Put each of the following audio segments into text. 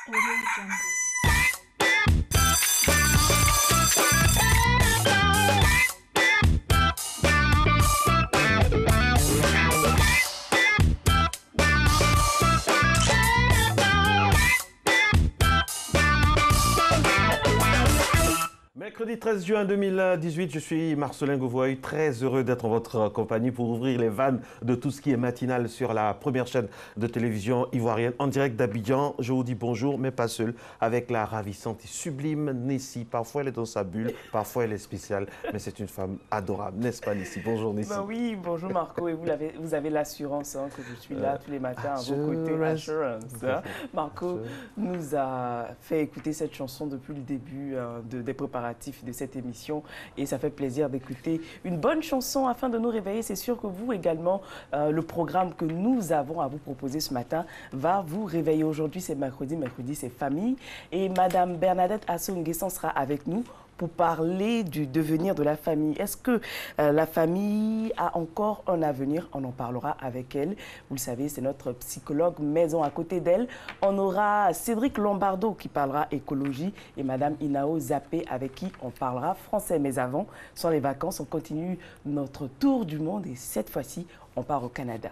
Audio Jungle. Mercredi 13 juin 2018, je suis Marcelin Gouvoy, très heureux d'être en votre compagnie pour ouvrir les vannes de tout ce qui est matinal sur la première chaîne de télévision ivoirienne en direct d'Abidjan. Je vous dis bonjour, mais pas seul, avec la ravissante et sublime Nessie. Parfois elle est dans sa bulle, parfois elle est spéciale, mais c'est une femme adorable, n'est-ce pas Nessie? Bonjour Nessie. Ben oui, bonjour Marco, et vous avez l'assurance que je suis là tous les matins à vos côtés. Assurance. Marco nous a fait écouter cette chanson depuis le début des préparatifs de cette émission et ça fait plaisir d'écouter une bonne chanson afin de nous réveiller. C'est sûr que vous également, le programme que nous avons à vous proposer ce matin va vous réveiller. Aujourd'hui, c'est mercredi c'est famille et Madame Bernadette Assou-Nguessan sera avec nous pour parler du devenir de la famille. Est-ce que la famille a encore un avenir? On en parlera avec elle. Vous le savez, c'est notre psychologue maison. À côté d'elle, on aura Cédric Lombardo qui parlera écologie et Madame Inao Zappé avec qui on parlera français. Mais avant, sans les vacances, on continue notre tour du monde et cette fois-ci, on part au Canada.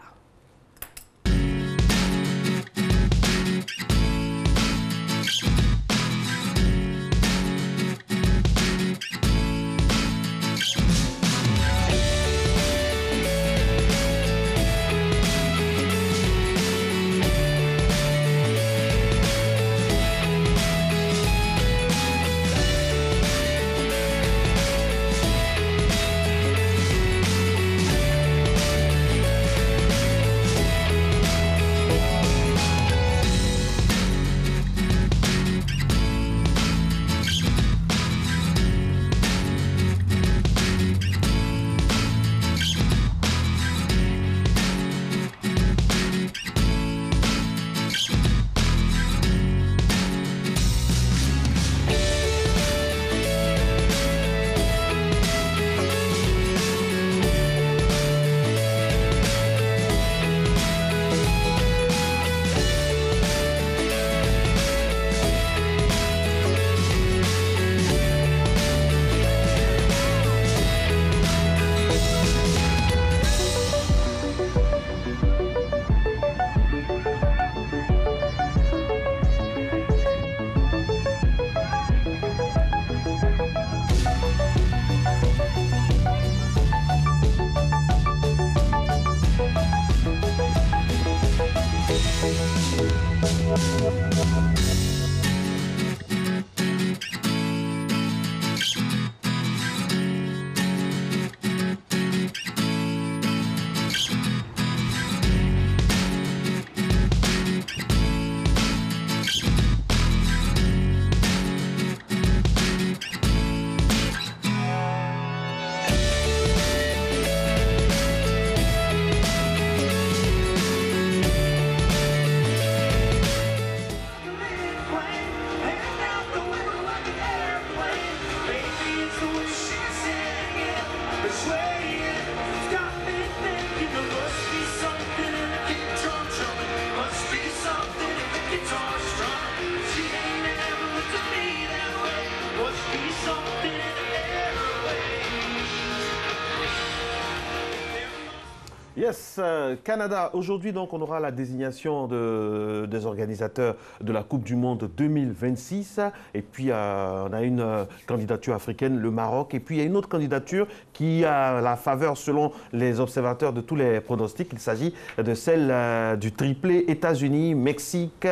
Yes, Canada. Aujourd'hui, donc, on aura la désignation des organisateurs de la Coupe du Monde 2026. Et puis, on a une candidature africaine, le Maroc. Et puis, il y a une autre candidature qui a la faveur, selon les observateurs de tous les pronostics. Il s'agit de celle du triplé États-Unis, Mexique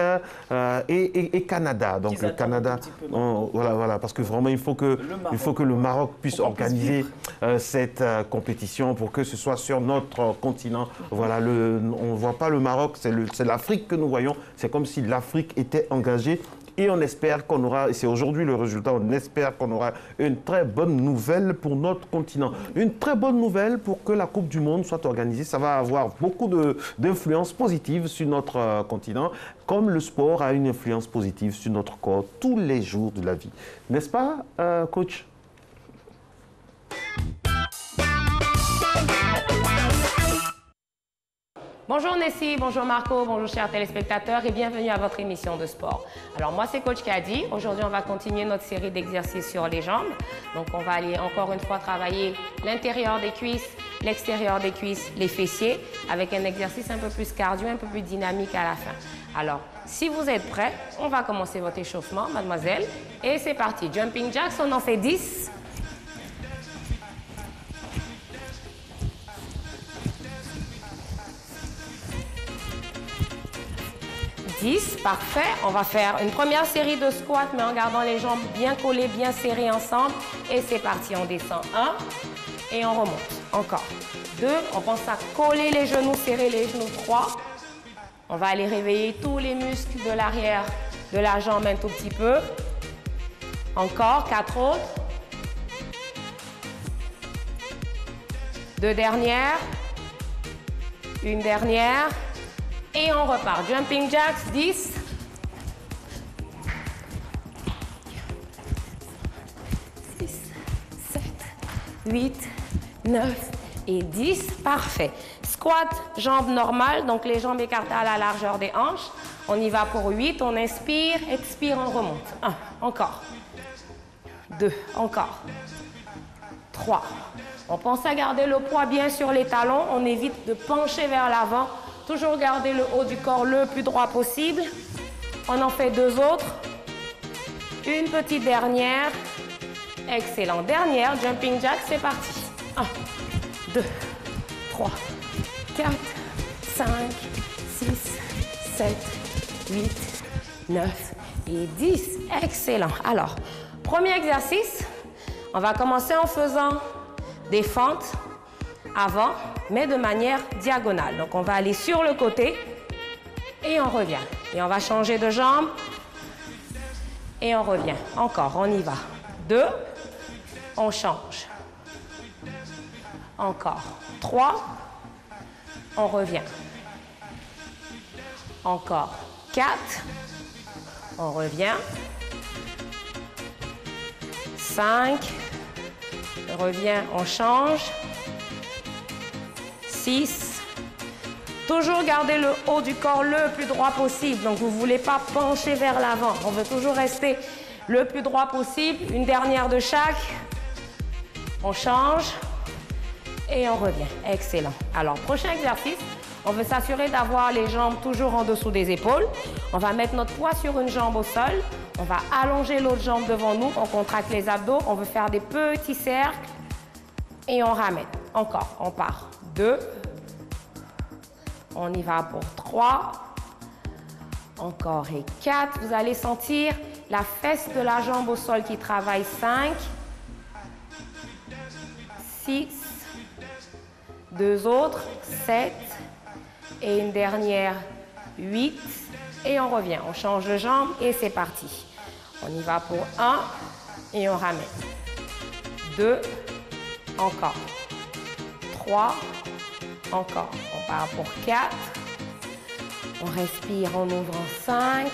et Canada. Donc, le Canada, voilà, parce que vraiment, il faut que le Maroc puisse organiser cette compétition pour que ce soit sur notre continent. Voilà, on ne voit pas le Maroc, c'est l'Afrique que nous voyons. C'est comme si l'Afrique était engagée. Et on espère qu'on aura, et c'est aujourd'hui le résultat, on espère qu'on aura une très bonne nouvelle pour notre continent. Une très bonne nouvelle pour que la Coupe du Monde soit organisée. Ça va avoir beaucoup d'influences positives sur notre continent, comme le sport a une influence positive sur notre corps tous les jours de la vie. N'est-ce pas, coach? Bonjour Nessie, bonjour Marco, bonjour chers téléspectateurs et bienvenue à votre émission de sport. Alors moi c'est Coach Kadi. Aujourd'hui on va continuer notre série d'exercices sur les jambes. Donc on va aller encore une fois travailler l'intérieur des cuisses, l'extérieur des cuisses, les fessiers avec un exercice un peu plus cardio, un peu plus dynamique à la fin. Alors si vous êtes prêts, on va commencer votre échauffement mademoiselle et c'est parti. Jumping jacks, on en fait 10. 10, parfait. On va faire une première série de squats, mais en gardant les jambes bien collées, bien serrées ensemble. Et c'est parti, on descend 1 et on remonte. Encore 2, on pense à coller les genoux, serrer les genoux 3. On va aller réveiller tous les muscles de l'arrière de la jambe un tout petit peu. Encore 4 autres. 2 dernières. Une dernière. Et on repart. Jumping jacks, 10. 6, 7, 8, 9 et 10. Parfait. Squat, jambes normales, donc les jambes écartées à la largeur des hanches. On y va pour 8. On inspire, expire, on remonte. 1, encore. 2, encore. 3. On pense à garder le poids bien sur les talons. On évite de pencher vers l'avant. Toujours garder le haut du corps le plus droit possible. On en fait 2 autres. Une petite dernière. Excellent. Dernière, jumping jack, c'est parti. 1, 2, 3, 4, 5, 6, 7, 8, 9 et 10. Excellent. Alors, premier exercice, on va commencer en faisant des fentes avant, mais de manière diagonale. Donc, on va aller sur le côté et on revient. Et on va changer de jambe et on revient. Encore, on y va. 2, on change. Encore. 3, on revient. Encore. 4, on revient. 5, on revient, on change. 6. Toujours garder le haut du corps le plus droit possible. Donc, vous ne voulez pas pencher vers l'avant. On veut toujours rester le plus droit possible. Une dernière de chaque. On change et on revient. Excellent. Alors, prochain exercice, on veut s'assurer d'avoir les jambes toujours en dessous des épaules. On va mettre notre poids sur une jambe au sol. On va allonger l'autre jambe devant nous. On contracte les abdos. On veut faire des petits cercles et on ramène. Encore, on part. 2, on y va pour 3, encore et 4. Vous allez sentir la fesse de la jambe au sol qui travaille. 5, 6, 2 autres, 7 et une dernière, 8 et on revient. On change de jambe et c'est parti. On y va pour 1 et on ramène. 2, encore. 3, encore. On part pour 4. On respire en ouvrant 5.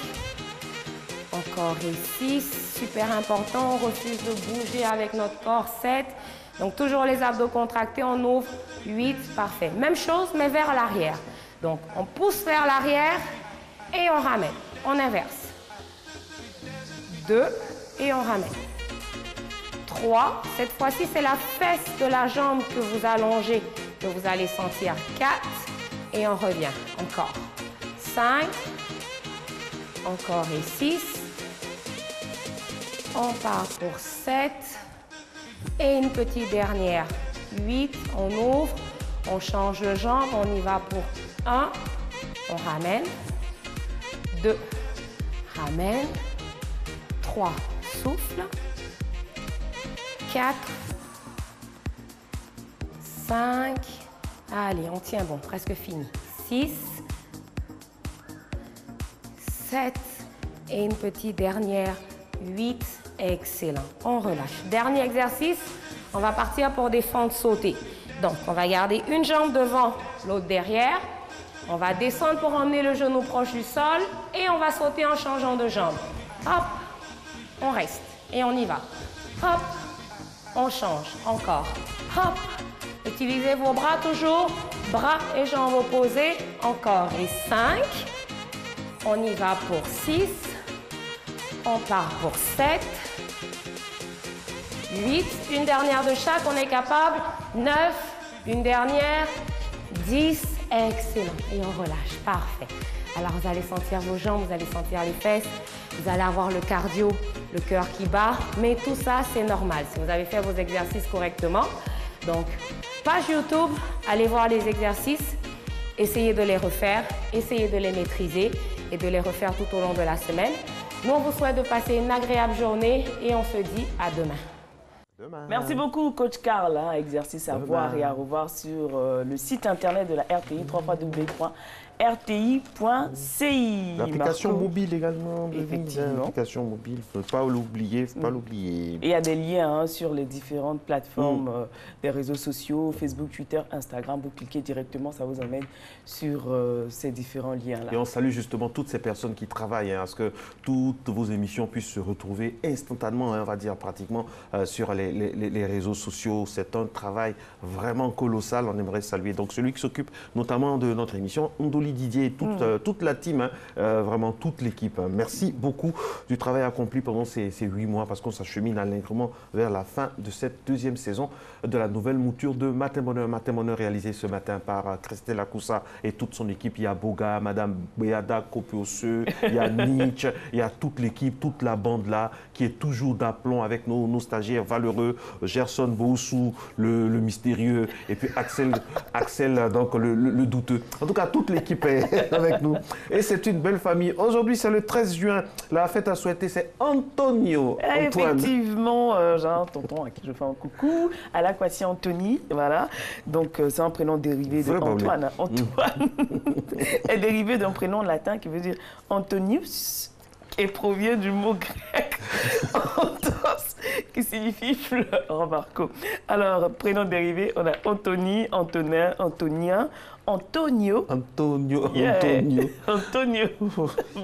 Encore et 6. Super important, on refuse de bouger avec notre corps. 7. Donc toujours les abdos contractés, on ouvre. 8, parfait. Même chose, mais vers l'arrière. Donc on pousse vers l'arrière et on ramène. On inverse. 2 et on ramène. 3, cette fois-ci, c'est la fesse de la jambe que vous allongez, que vous allez sentir. 4, et on revient. Encore. 5, encore et 6. On part pour 7, et une petite dernière. 8, on ouvre, on change de jambe, on y va pour 1, on ramène. 2, ramène. 3, souffle. 4, 5, allez, on tient bon, presque fini. 6, 7 et une petite dernière, 8, excellent. On relâche. Dernier exercice, on va partir pour des fentes sautées. Donc, on va garder une jambe devant, l'autre derrière. On va descendre pour emmener le genou proche du sol et on va sauter en changeant de jambe. Hop, on reste et on y va. Hop. On change, encore. Hop. Utilisez vos bras toujours Bras et jambes opposés, encore. Et 5. On y va pour 6. On part pour 7. 8. Une dernière de chaque, on est capable. 9. Une dernière. 10. Excellent. Et on relâche. Parfait. Alors, vous allez sentir vos jambes, vous allez sentir les fesses. Vous allez avoir le cardio, le cœur qui bat. Mais tout ça, c'est normal si vous avez fait vos exercices correctement. Donc, page YouTube, allez voir les exercices. Essayez de les refaire. Essayez de les maîtriser et de les refaire tout au long de la semaine. Nous, on vous souhaite de passer une agréable journée et on se dit à demain. Merci beaucoup, coach Karl. Exercice à voir et à revoir sur le site internet de la RTI, www.rti.ci. L'application mobile également. Effectivement. L'application mobile, il ne faut pas l'oublier, Et il y a des liens sur les différentes plateformes des réseaux sociaux, Facebook, Twitter, Instagram. Vous cliquez directement, ça vous emmène sur ces différents liens-là. Et on salue justement toutes ces personnes qui travaillent, à ce que toutes vos émissions puissent se retrouver instantanément, on va dire pratiquement, sur les réseaux sociaux. C'est un travail vraiment colossal. On aimerait saluer donc celui qui s'occupe notamment de notre émission, Ndoli Didier et toute la team, vraiment toute l'équipe. Merci beaucoup du travail accompli pendant ces 8 mois parce qu'on s'achemine allègrement vers la fin de cette deuxième saison de la nouvelle mouture de Matin Bonheur. Matin Bonheur réalisé ce matin par Christelle Akoussa et toute son équipe. Il y a Boga, Madame Beada Kopioseux, il y a Nietzsche, il y a toute l'équipe, toute la bande là qui est toujours d'aplomb avec nos stagiaires valeureux, Gerson Boussou, le mystérieux, et puis Axel donc le douteux. En tout cas, toute l'équipe est avec nous. Et c'est une belle famille. Aujourd'hui, c'est le 13 juin. La fête à souhaiter, c'est Antonio. Antoine. Effectivement, j'ai un tonton à qui je fais un coucou. À la Kwasi Anthony, voilà. Donc, c'est un prénom dérivé de Antoine. Antoine est dérivé d'un prénom latin qui veut dire Antonius, et provient du mot grec Antos, qui signifie fleur, remarquons. Alors, prénom dérivé, on a Anthony, Antonin, Antonien, Antonio. Antonio.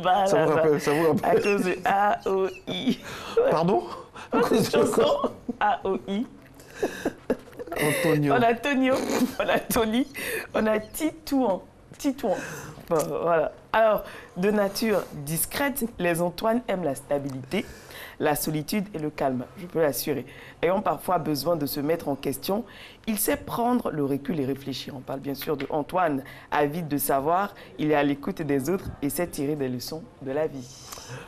Bah, ça vous rappelle. À cause de A-O-I. Pardon? À cause de chanson A-O-I. Antonio. On a Tonio, on a Tony, on a Titouan. Bon, voilà. Alors, de nature discrète, les Antoine aiment la stabilité, la solitude et le calme, je peux l'assurer. Ayant parfois besoin de se mettre en question, il sait prendre le recul et réfléchir. On parle bien sûr de Antoine, avide de savoir, il est à l'écoute des autres et sait tirer des leçons de la vie.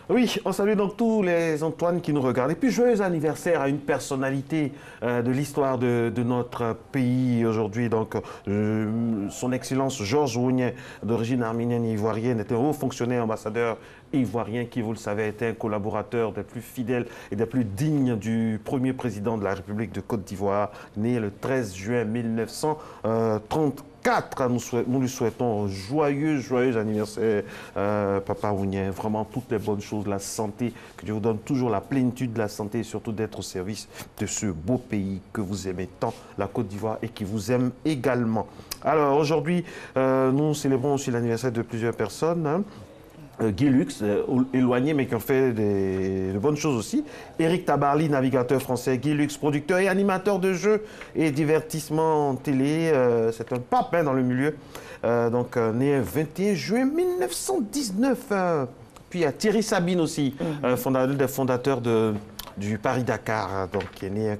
Oui, on salue donc tous les Antoine qui nous regardent. Et puis, joyeux anniversaire à une personnalité de l'histoire de notre pays aujourd'hui. Donc, son Excellence Georges Rougnet, d'origine arménienne et ivoirienne, était un haut fonctionnaire ambassadeur ivoirien qui, vous le savez, était un collaborateur des plus fidèles et des plus dignes du premier président de la République de Côte d'Ivoire, né le 13 juin 1934. Nous lui souhaitons un joyeux anniversaire, Papa Rougnet. Vraiment toutes les bonnes choses, la santé, que Dieu vous donne toujours la plénitude de la santé et surtout d'être au service de ce beau pays que vous aimez tant, la Côte d'Ivoire, et qui vous aime également. Alors aujourd'hui, nous célébrons aussi l'anniversaire de plusieurs personnes. Guy Lux, éloigné mais qui ont fait de bonnes choses aussi. Éric Tabarly, navigateur français. Guy Lux, producteur et animateur de jeux et divertissement télé. C'est un pape dans le milieu. Donc, né le 21 juin 1919. Puis il y a Thierry Sabine aussi, fondateur du Paris-Dakar, donc qui est né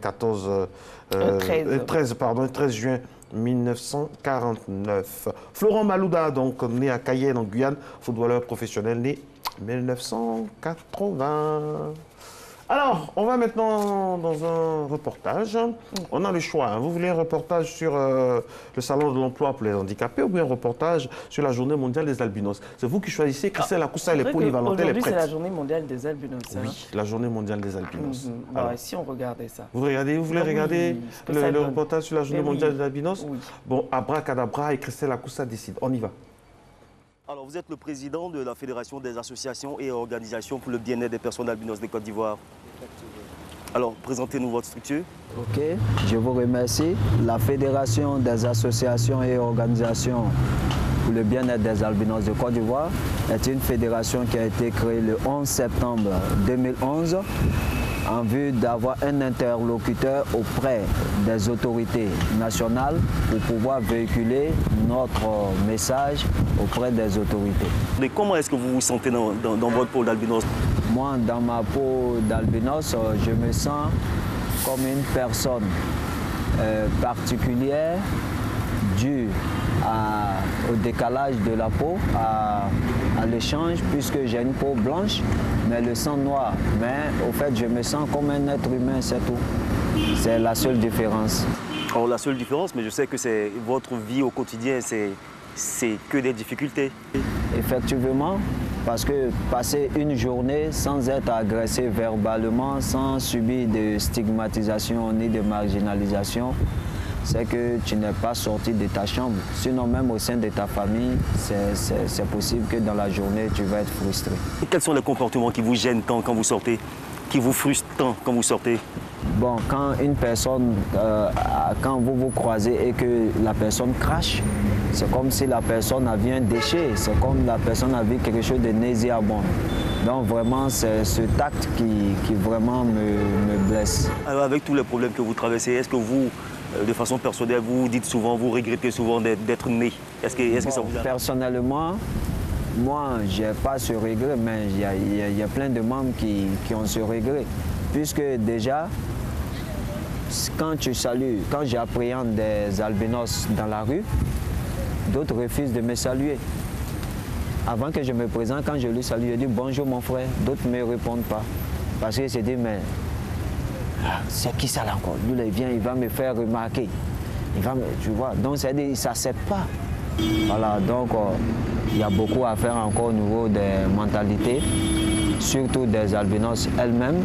le 13 juin 1949. Florent Malouda, donc né à Cayenne en Guyane, footballeur professionnel né 1980. Alors, on va maintenant dans un reportage. On a le choix. Vous voulez un reportage sur le salon de l'emploi pour les handicapés ou bien un reportage sur la journée mondiale des albinos? C'est vous qui choisissez. Christelle Akoussa, elle est polyvalente, elle est prête. Aujourd'hui, c'est la journée mondiale des albinos. Oui, la journée mondiale des albinos. Alors, si on regardait ça. Vous voulez regarder le reportage sur la journée mondiale des albinos? Oui. Bon, abracadabra et Christelle Akoussa décide. On y va. Alors, vous êtes le président de la Fédération des associations et organisations pour le bien-être des personnes albinos de Côte d'Ivoire. Alors, présentez-nous votre structure. Ok, je vous remercie. La Fédération des associations et organisations pour le bien-être des albinos de Côte d'Ivoire est une fédération qui a été créée le 11 septembre 2011 en vue d'avoir un interlocuteur auprès des autorités nationales pour pouvoir véhiculer notre message auprès des autorités. Mais comment est-ce que vous vous sentez dans votre peau d'albinos? Moi, dans ma peau d'albinos, je me sens comme une personne particulière due au décalage de la peau, à l'échange, puisque j'ai une peau blanche, mais le sang noir. Mais au fait, je me sens comme un être humain, c'est tout. C'est la seule différence. Alors, la seule différence, mais je sais que c'est votre vie au quotidien, c'est que des difficultés. Effectivement, parce que passer une journée sans être agressé verbalement, sans subir de stigmatisation ni de marginalisation, c'est que tu n'es pas sorti de ta chambre. Sinon, même au sein de ta famille, c'est possible que dans la journée, tu vas être frustré. Et quels sont les comportements qui vous gênent tant quand vous sortez, qui vous frustrent tant quand vous sortez? Bon, quand une personne, quand vous vous croisez et que la personne crache, c'est comme si la personne avait un déchet, c'est comme la personne avait quelque chose de nauséabond. Donc vraiment, c'est ce tact qui vraiment me blesse. Alors avec tous les problèmes que vous traversez, est-ce que vous, de façon personnelle, vous dites souvent, vous regrettez souvent d'être né? Est-ce que ça vous arrive? Personnellement, moi, je n'ai pas ce regret, mais il y a plein de membres qui ont ce regret. Puisque déjà, quand tu salues, quand j'appréhende des albinos dans la rue, d'autres refusent de me saluer. Avant que je me présente, quand je lui salue, je dis bonjour mon frère, d'autres ne me répondent pas. Parce qu'ils se disent, mais c'est qui ça là encore? Lui, il vient, il va me faire remarquer. Tu vois, donc c'est-à-dire qu'il ne s'accepte pas. Voilà, donc il y a beaucoup à faire encore au niveau des mentalités, surtout des albinos elles-mêmes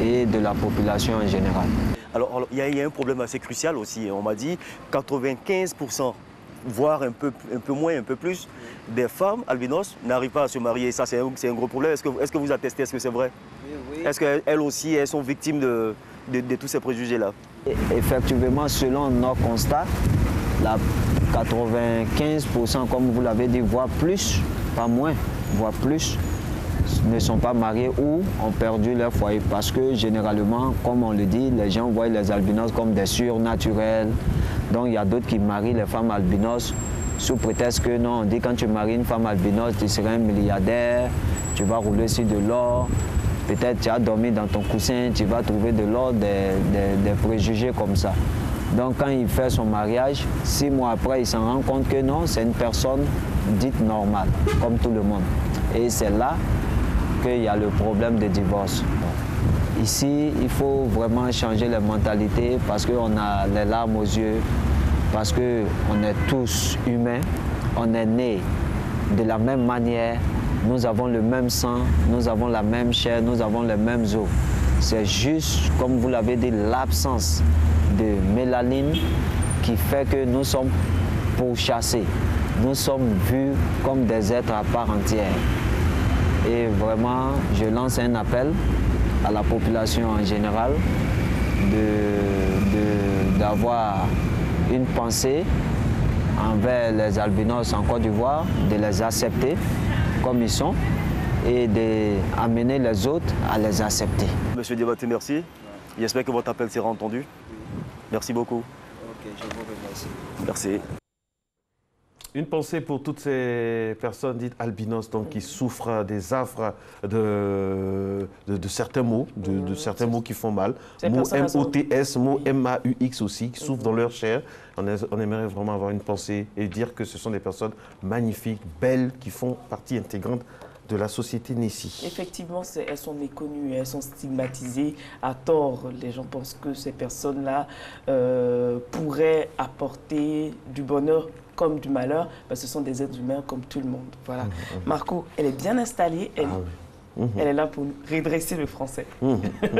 et de la population en général. Alors il y a un problème assez crucial aussi. On m'a dit 95%, voire un peu moins, un peu plus, des femmes albinos n'arrivent pas à se marier. Ça, c'est un gros problème. Est-ce que vous attestez? Est-ce que c'est vrai? Oui. Est-ce qu'elles aussi, elles sont victimes de tous ces préjugés-là? Effectivement, selon nos constats, la 95%, comme vous l'avez dit, voire plus, pas moins, voire plus, ne sont pas mariés ou ont perdu leur foyer. Parce que généralement, comme on le dit, les gens voient les albinos comme des surnaturels. Donc il y a d'autres qui marient les femmes albinos sous prétexte que non, on dit quand tu maries une femme albinos, tu seras un milliardaire, tu vas rouler sur de l'or. Peut-être tu as dormi dans ton coussin, tu vas trouver de l'or, des préjugés comme ça. Donc quand il fait son mariage, 6 mois après, il s'en rend compte que non, c'est une personne dite normale, comme tout le monde. Et c'est là qu'il y a le problème de divorce. Ici, il faut vraiment changer les mentalités parce qu'on a les larmes aux yeux, parce qu'on est tous humains, on est nés de la même manière, nous avons le même sang, nous avons la même chair, nous avons les mêmes os. C'est juste, comme vous l'avez dit, l'absence de mélanine qui fait que nous sommes pourchassés. Nous sommes vus comme des êtres à part entière. Et vraiment, je lance un appel à la population en général d'avoir une pensée envers les albinos en Côte d'Ivoire, de les accepter comme ils sont et d'amener les autres à les accepter. Monsieur Diabaté, merci. J'espère que votre appel sera entendu. Merci beaucoup. Ok, je vous remercie. Merci. Une pensée pour toutes ces personnes dites albinos, donc qui souffrent des affres de certains mots, de certains mots qui font mal. Mots M-O-T-S, mots M-A-U-X aussi, qui souffrent dans leur chair. On aimerait vraiment avoir une pensée et dire que ce sont des personnes magnifiques, belles, qui font partie intégrante de la société Nessi. Effectivement, elles sont méconnues, elles sont stigmatisées à tort. Les gens pensent que ces personnes-là pourraient apporter du bonheur comme du malheur, parce que ce sont des êtres humains comme tout le monde. Voilà. Marco, elle est bien installée, elle est là pour redresser le français.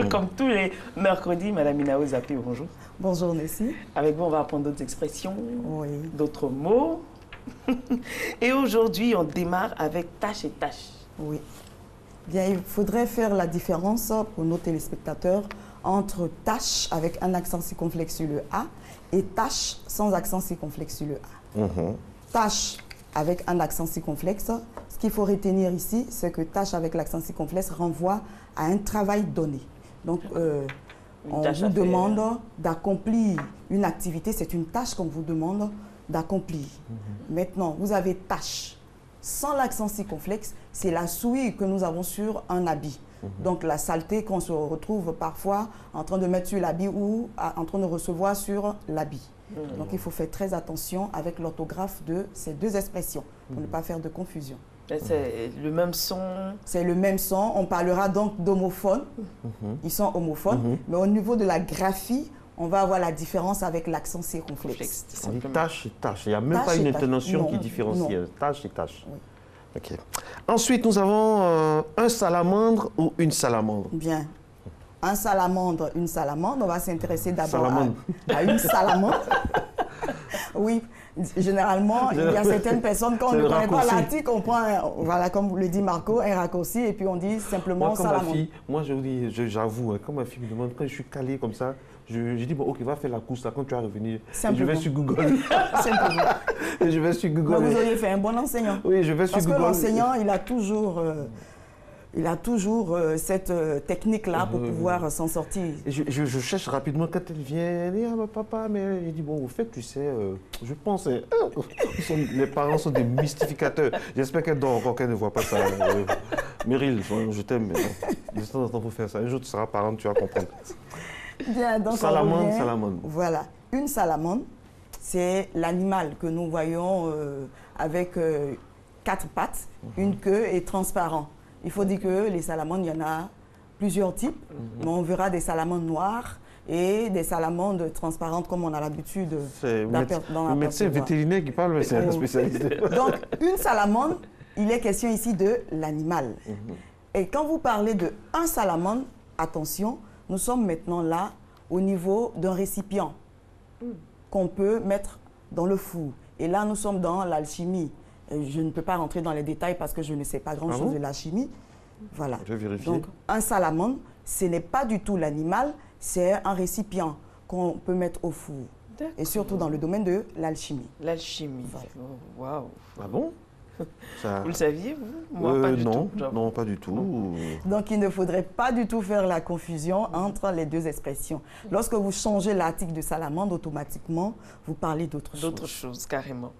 Comme tous les mercredis, Madame Inao Zappé, bonjour. Bonjour Nessi. Avec vous, on va apprendre d'autres expressions, oui, d'autres mots. Et aujourd'hui, on démarre avec tâche et tâche. Oui. Bien, il faudrait faire la différence pour nos téléspectateurs entre tâche avec un accent circonflexe sur le A et tâche sans accent circonflexe sur le A. Tâche, avec un accent circonflexe. Ce qu'il faut retenir ici, c'est que tâche avec l'accent circonflexe renvoie à un travail donné. Donc, on vous demande d'accomplir une activité, c'est une tâche qu'on vous demande d'accomplir. Maintenant, vous avez tâche. Sans l'accent circonflexe, c'est la souille que nous avons sur un habit. Donc, la saleté qu'on se retrouve parfois en train de mettre sur l'habit ou en train de recevoir sur l'habit. Donc, il faut faire très attention avec l'orthographe de ces deux expressions pour ne pas faire de confusion. C'est le même son. C'est le même son. On parlera donc d'homophones. Ils sont homophones. Mais au niveau de la graphie, on va avoir la différence avec l'accent circonflexe. On dit tâche et tâche. Il n'y a même pas une intonation qui différencie. Tâche et tâche. Oui. Okay. Ensuite, nous avons un salamandre ou une salamandre. Bien. Un salamandre, une salamandre. On va s'intéresser d'abord à une salamandre. Oui. Généralement, il y a certaines personnes, quand on ne connaît pas l'article, on prend, voilà, comme vous le dit Marco, un raccourci et puis on dit simplement salamandre. Moi, je vous dis, j'avoue, quand ma fille me demande, quand je suis calé comme ça, je dis, bon, ok, va faire la course là, quand tu vas revenir. Je vais sur Google. Simplement. Je vais sur Google. Mais vous auriez fait un bon enseignant. Oui, je vais sur Google. Parce que l'enseignant, il a toujours cette technique-là pour pouvoir s'en sortir. Je cherche rapidement quand elle vient, elle dit, ah, papa, mais il dit, bon, au fait, tu sais, je pense, les parents sont des mystificateurs. J'espère qu'elle dort encore, qu'elle ne voit pas ça. Meryl, je t'aime, mais de temps en temps, il faut faire ça. Un jour, tu seras parent, tu vas comprendre. Bien, donc salamandre. Voilà, une salamandre, c'est l'animal que nous voyons avec 4 pattes, une queue et transparent. Il faut dire que les salamandres, il y en a plusieurs types, mais on verra des salamandres noires et des salamandres transparentes comme on a l'habitude d'apercevoir. Le médecin vétérinaire qui parle, c'est un spécialiste. Donc, une salamandre, il est question ici de l'animal. Et quand vous parlez de un salamandre, attention, nous sommes maintenant là au niveau d'un récipient qu'on peut mettre dans le four. Et là, nous sommes dans l'alchimie. Je ne peux pas rentrer dans les détails parce que je ne sais pas grand-chose de la chimie. Voilà. Je vais vérifier. Donc, un salamandre, ce n'est pas du tout l'animal, c'est un récipient qu'on peut mettre au four. Et surtout dans le domaine de l'alchimie. L'alchimie. Voilà. Waouh. Ah bon? Ça... Vous le saviez, vous? Moi, pas du tout. Non, pas du tout. Donc, il ne faudrait pas du tout faire la confusion entre les deux expressions. Lorsque vous changez l'article de salamandre, automatiquement, vous parlez d'autre chose. D'autre chose, carrément.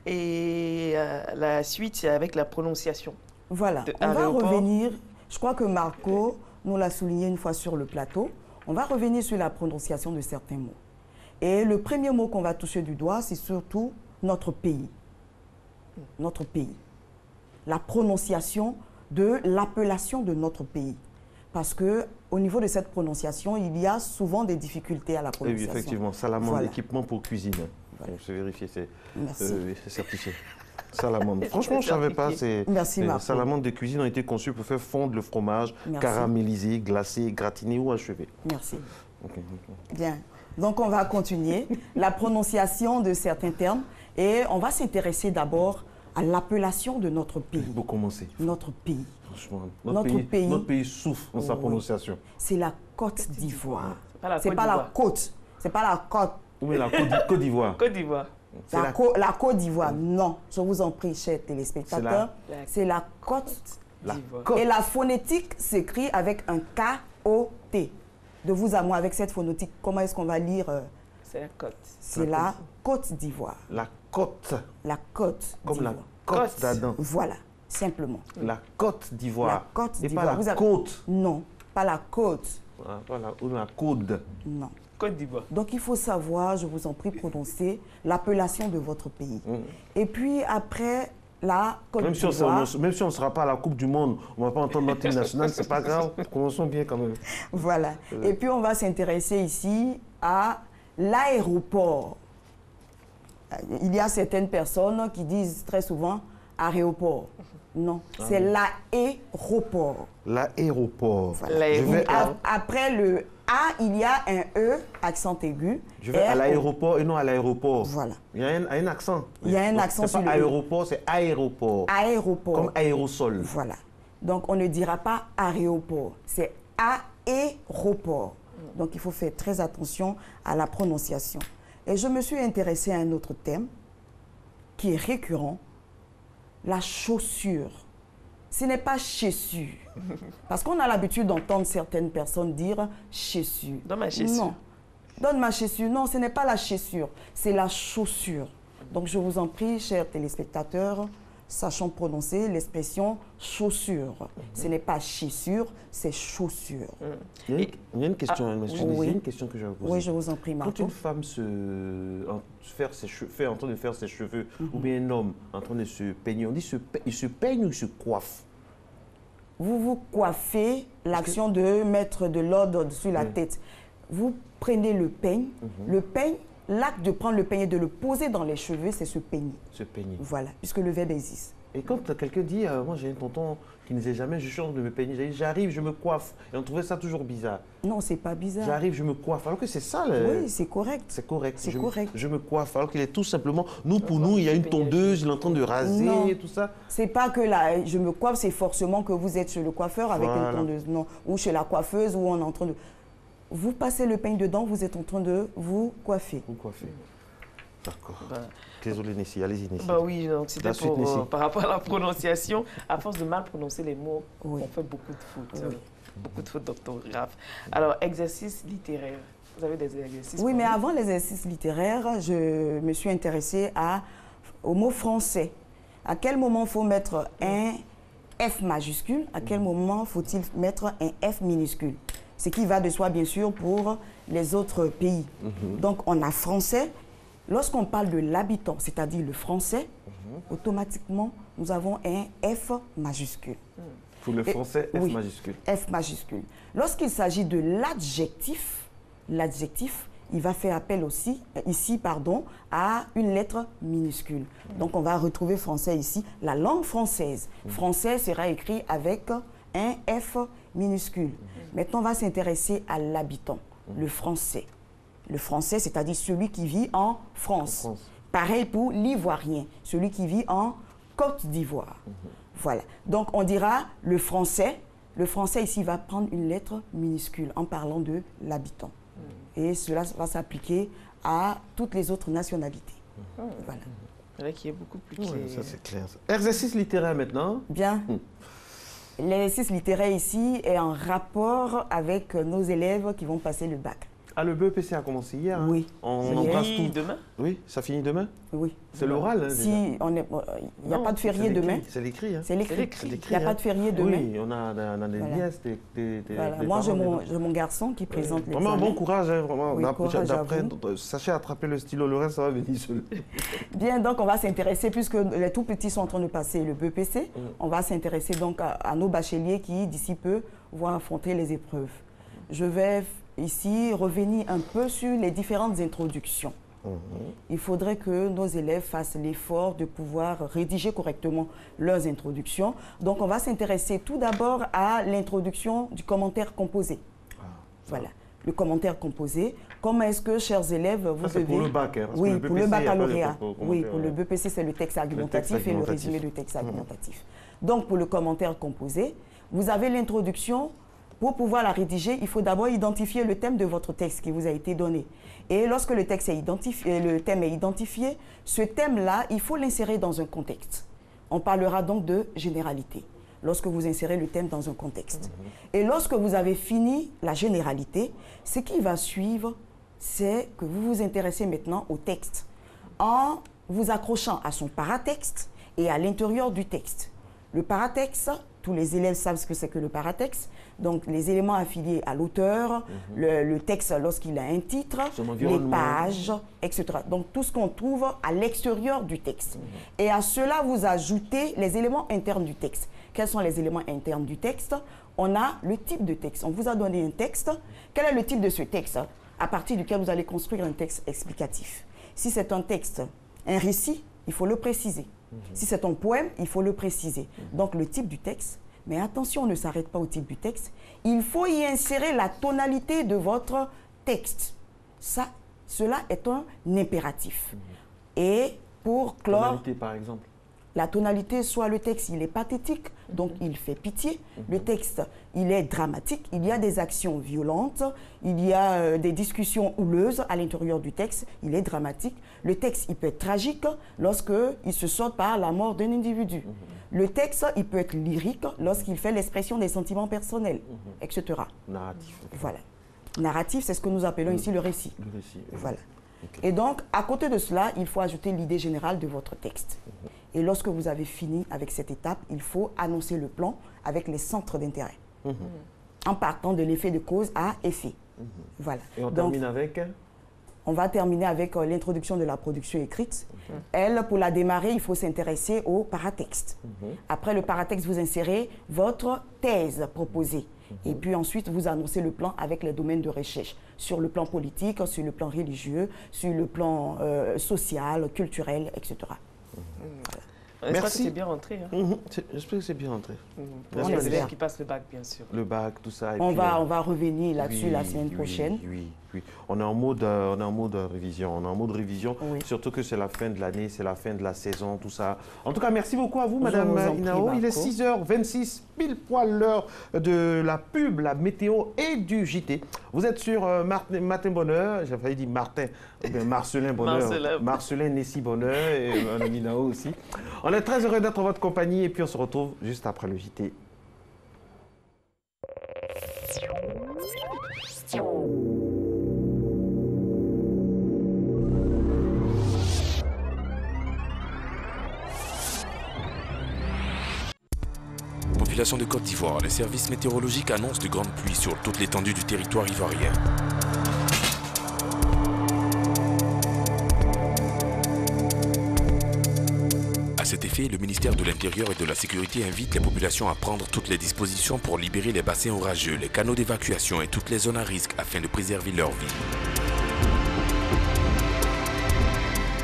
Et la suite, c'est avec la prononciation. Voilà, on va revenir, je crois que Marco nous l'a souligné une fois sur le plateau, on va revenir sur la prononciation de certains mots. Et le premier mot qu'on va toucher du doigt, c'est surtout notre pays. Notre pays. La prononciation de l'appellation de notre pays. Parce qu'au niveau de cette prononciation, il y a souvent des difficultés à la prononciation. Oui, effectivement, salamandre, équipement pour cuisine. Voilà. C'est vérifié, c'est certifié. Salamandre. Franchement, je ne savais pas. Les salamandres de cuisine ont été conçus pour faire fondre le fromage, caraméliser, glacer, gratiner ou achever. Merci. Bien. Donc, on va continuer la prononciation de certains termes et on va s'intéresser d'abord à l'appellation de notre pays. Pour commencer. Notre pays. Franchement, notre pays souffre dans sa prononciation. C'est la Côte d'Ivoire. C'est pas la côte. C'est pas la côte. Oui, la Côte d'Ivoire. Côte d'Ivoire. La Côte d'Ivoire, non. Je vous en prie, chers téléspectateurs. C'est la Côte d'Ivoire. Et la phonétique s'écrit avec un K-O-T. De vous à moi, avec cette phonétique, comment est-ce qu'on va lire C'est la côte. C'est la Côte d'Ivoire. La côte. La Côte d'Ivoire. Comme la côte d'Adam. Voilà, simplement. La Côte d'Ivoire. La Côte d'Ivoire. Et pas la côte. Non, pas la côte. Ou la côte. Non. Côte d'Ivoire. Donc, il faut savoir, je vous en prie, prononcer l'appellation de votre pays. Et puis, après, la Côte d'Ivoire... Même si on ne sera pas à la Coupe du Monde, on ne va pas entendre notre hymne national, c'est pas grave, prononçons bien quand même. Voilà. Et puis, on va s'intéresser ici à l'aéroport. Il y a certaines personnes qui disent très souvent aéroport. Non, c'est l'aéroport. L'aéroport. Voilà. Après le A, il y a un E, accent aigu. Je vais à l'aéroport et non à l'aéroport. Voilà. Il y a un accent. Il y a un accent sur le E. Aéroport, c'est aéroport. Aéroport. Comme aérosol. Voilà. Donc, on ne dira pas aéroport, c'est aéroport. Donc, il faut faire très attention à la prononciation. Et je me suis intéressée à un autre thème, qui est récurrent, la chaussure. Ce n'est pas chaussure. Parce qu'on a l'habitude d'entendre certaines personnes dire chaussure. Donne ma chaussure. Non. Donne ma chaussure. Non, ce n'est pas la chaussure, c'est la chaussure. Donc je vous en prie, chers téléspectateurs, sachant prononcer l'expression chaussure. Ce n'est pas chaussure, c'est chaussure. Il y a une question, monsieur. oui. Il y a une question que je vais vous poser. Oui, je vous en prie, Marco. Quand une femme fait en train de faire ses cheveux, ou bien un homme en train de se peigner, on dit il se peigne ou il se coiffe? Vous vous coiffez, l'action de mettre de l'ordre sur la tête. Vous prenez le peigne. Le peigne, l'acte de prendre le peigne et de le poser dans les cheveux, c'est se peigner. Se peigner. Voilà, puisque le verbe existe. Et quand quelqu'un dit, moi j'ai un tonton qui ne disait jamais, je change de me peigner, j'arrive, je me coiffe. Et on trouvait ça toujours bizarre. Non, c'est pas bizarre. J'arrive, je me coiffe. Alors que c'est ça. Oui, c'est correct. C'est correct. C'est correct. Je me coiffe. Alors qu'il est tout simplement, pour nous, il y a une tondeuse, il est en train de raser et tout ça. C'est pas que là, je me coiffe, c'est forcément que vous êtes chez le coiffeur avec une tondeuse. Non, ou chez la coiffeuse où on est en train de... Vous passez le peigne dedans, vous êtes en train de vous coiffer. Vous coiffez. D'accord. Désolé, Nessie, allez-y, Nessie. Oui, donc c'était par rapport à la prononciation. À force de mal prononcer les mots, on fait beaucoup de fautes. Beaucoup de fautes d'orthographe. Alors, exercice littéraire. Vous avez des exercices? Oui, mais avant les exercices littéraires, je me suis intéressée au mot français. À quel moment faut mettre un F majuscule? À quel moment faut-il mettre un F minuscule? Ce qui va de soi, bien sûr, pour les autres pays. Donc, on a français. Lorsqu'on parle de l'habitant, c'est-à-dire le français, automatiquement, nous avons un F majuscule. Pour le français, F majuscule. F majuscule. Lorsqu'il s'agit de l'adjectif, il va faire appel aussi, à une lettre minuscule. Donc, on va retrouver français ici. La langue française. Français sera écrit avec un F minuscule. Maintenant, on va s'intéresser à l'habitant, le français. Le français, c'est-à-dire celui qui vit en France. Pareil pour l'ivoirien, celui qui vit en Côte d'Ivoire. Voilà. Donc, on dira le français. Le français, ici, va prendre une lettre minuscule en parlant de l'habitant. Et cela va s'appliquer à toutes les autres nationalités. Voilà. C'est vrai qu'il y a beaucoup plus clair. Ça, c'est clair. Exercice littéraire maintenant. Bien. L'exercice littéraire ici est en rapport avec nos élèves qui vont passer le bac. Ah, le BEPC a commencé hier. Oui. On embrasse tout. Demain? Oui, ça finit demain? Oui. C'est l'oral, Si il n'y a pas de férié demain. C'est l'écrit. C'est l'écrit. Il n'y a pas de férié demain. Oui, on a des nièces, des Moi, j'ai mon garçon qui présente l'examen. Vraiment, bon courage. Vraiment. Oui, Sachez attraper le stylo, le reste, ça va venir seul. Bien, donc on va s'intéresser, puisque les tout petits sont en train de passer le BEPC, on va s'intéresser donc à nos bacheliers qui, d'ici peu, vont affronter les épreuves. Je vais ici revenir un peu sur les différentes introductions. Il faudrait que nos élèves fassent l'effort de pouvoir rédiger correctement leurs introductions. Donc, on va s'intéresser tout d'abord à l'introduction du commentaire composé. Voilà, le commentaire composé. Comment est-ce que, chers élèves, vous devez... pour le bac, hein, oui, pour le baccalauréat. Oui, pour le BEPC, c'est le texte argumentatif et le résumé du texte argumentatif. Donc, pour le commentaire composé, vous avez l'introduction. Pour pouvoir la rédiger, il faut d'abord identifier le thème de votre texte qui vous a été donné. Et lorsque le thème est identifié, ce thème-là, il faut l'insérer dans un contexte. On parlera donc de généralité, lorsque vous insérez le thème dans un contexte. Et lorsque vous avez fini la généralité, ce qui va suivre, c'est que vous vous intéressez maintenant au texte, en vous accrochant à son paratexte et à l'intérieur du texte. Le paratexte, tous les élèves savent ce que c'est que le paratexte. Donc, les éléments affiliés à l'auteur, le texte lorsqu'il a un titre, les pages, etc. Donc, tout ce qu'on trouve à l'extérieur du texte. Et à cela, vous ajoutez les éléments internes du texte. Quels sont les éléments internes du texte? On a le type de texte. On vous a donné un texte. Quel est le type de ce texte à partir duquel vous allez construire un texte explicatif? Si c'est un texte, un récit, il faut le préciser. Si c'est un poème, il faut le préciser. Donc, le type du texte. Mais attention, on ne s'arrête pas au type du texte. Il faut y insérer la tonalité de votre texte. Cela est un impératif. Et pour clore... Tonalité, par exemple. la tonalité, soit le texte, il est pathétique, donc il fait pitié. Le texte, il est dramatique, il y a des actions violentes, il y a des discussions houleuses à l'intérieur du texte, il est dramatique. Le texte, il peut être tragique lorsqu'il se sort par la mort d'un individu. Le texte, il peut être lyrique lorsqu'il fait l'expression des sentiments personnels, etc. Narratif. Voilà. Narratif, c'est ce que nous appelons ici le récit. Le récit. Voilà. Okay. Et donc, à côté de cela, il faut ajouter l'idée générale de votre texte. Et lorsque vous avez fini avec cette étape, il faut annoncer le plan avec les centres d'intérêt. En partant de l'effet de cause à effet. Voilà. Et on termine avec? On va terminer avec l'introduction de la production écrite. Elle, pour la démarrer, il faut s'intéresser au paratexte. Après le paratexte, vous insérez votre thèse proposée. Et puis ensuite, vous annoncez le plan avec les domaines de recherche, sur le plan politique, sur le plan religieux, sur le plan social, culturel, etc. J'espère que c'est bien rentré. Hein. J'espère que c'est bien rentré. Pour les élèves qui passent le bac, bien sûr. Le bac, tout ça. On va revenir là-dessus la semaine prochaine. Oui. On est en mode révision. On est en mode révision, surtout que c'est la fin de l'année, c'est la fin de la saison, tout ça. En tout cas, merci beaucoup à vous, Madame Inao. Il est 6h26, pile poil l'heure de la pub, la météo et du JT. Vous êtes sur Martin Bonheur, j'ai failli dire Martin, Marcelin Bonheur, Marcelin Nessi Bonheur et Madame Inao aussi. On est très heureux d'être en votre compagnie et puis on se retrouve juste après le JT. Population de Côte d'Ivoire, les services météorologiques annoncent de grandes pluies sur toute l'étendue du territoire ivoirien. À cet effet, le ministère de l'Intérieur et de la Sécurité invite les populations à prendre toutes les dispositions pour libérer les bassins orageux, les canaux d'évacuation et toutes les zones à risque afin de préserver leur vie.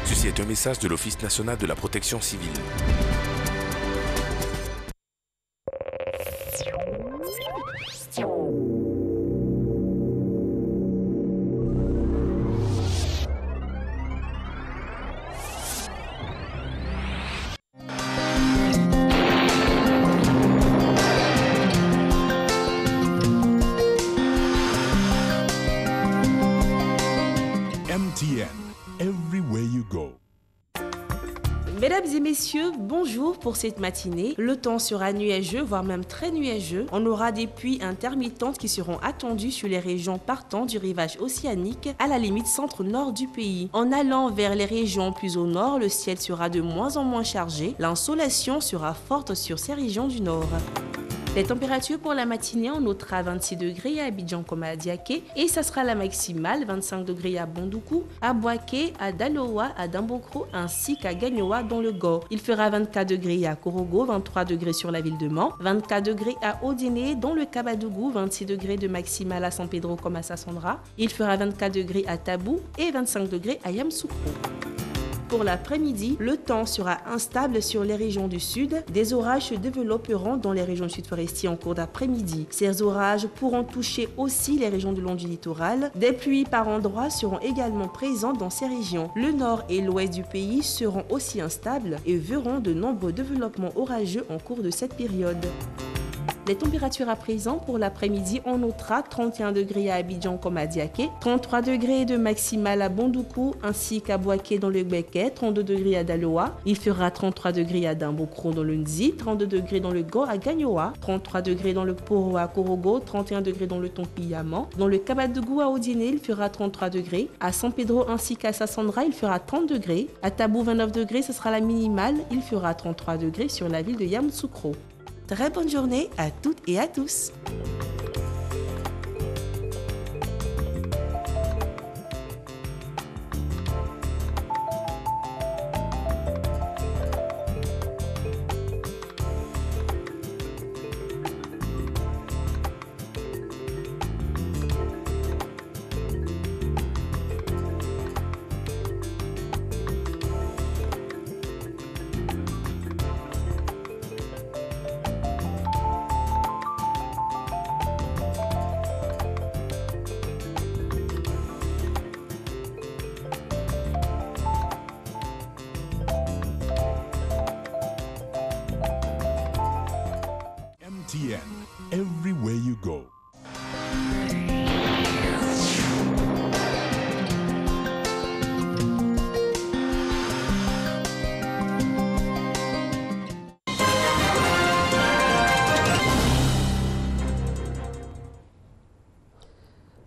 Ceci est un message de l'Office national de la protection civile. MTN, everywhere you go. Mesdames et messieurs, bonjour pour cette matinée. Le temps sera nuageux, voire même très nuageux. On aura des pluies intermittentes qui seront attendues sur les régions partant du rivage océanique à la limite centre-nord du pays. En allant vers les régions plus au nord, le ciel sera de moins en moins chargé. L'insolation sera forte sur ces régions du nord. Les températures pour la matinée, on notera 26 degrés à Abidjan comme à Diaké et ça sera la maximale, 25 degrés à Bondoukou, à Boaké, à Daloa, à Dambokro ainsi qu'à Gagnoa dans le Go. Il fera 24 degrés à Korogo, 23 degrés sur la ville de Mans, 24 degrés à Odiné dans le Kabadougou, 26 degrés de maximale à San Pedro comme à Sassandra. Il fera 24 degrés à Tabou et 25 degrés à Yamoussoukro. Pour l'après-midi, le temps sera instable sur les régions du sud. Des orages se développeront dans les régions sud-forestières en cours d'après-midi. Ces orages pourront toucher aussi les régions du long du littoral. Des pluies par endroits seront également présentes dans ces régions. Le nord et l'ouest du pays seront aussi instables et verront de nombreux développements orageux en cours de cette période. Les températures à présent pour l'après-midi, on notera 31 degrés à Abidjan comme à Diaké, 33 degrés de maximale à Bondoukou ainsi qu'à Boaké dans le Gbeke, 32 degrés à Daloa. Il fera 33 degrés à Dambokro dans le Nzi, 32 degrés dans le Go à Gagnoa, 33 degrés dans le Poro à Korogo, 31 degrés dans le Tompi à Mans. Dans le Kabadougou à Odiné, il fera 33 degrés. À San Pedro ainsi qu'à Sassandra, il fera 30 degrés. À Tabou, 29 degrés, ce sera la minimale. Il fera 33 degrés sur la ville de Yamoussoukro. Très bonne journée à toutes et à tous.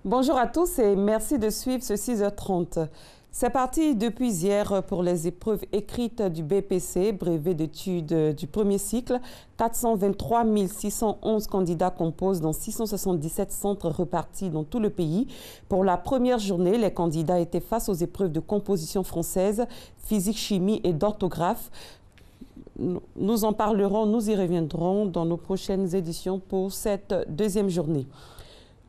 Bonjour à tous et merci de suivre ce 6h30. C'est parti depuis hier pour les épreuves écrites du BPC, brevet d'études du premier cycle. 423 611 candidats composent dans 677 centres repartis dans tout le pays. Pour la première journée, les candidats étaient face aux épreuves de composition française, physique, chimie et d'orthographe. Nous en parlerons, nous y reviendrons dans nos prochaines éditions pour cette deuxième journée.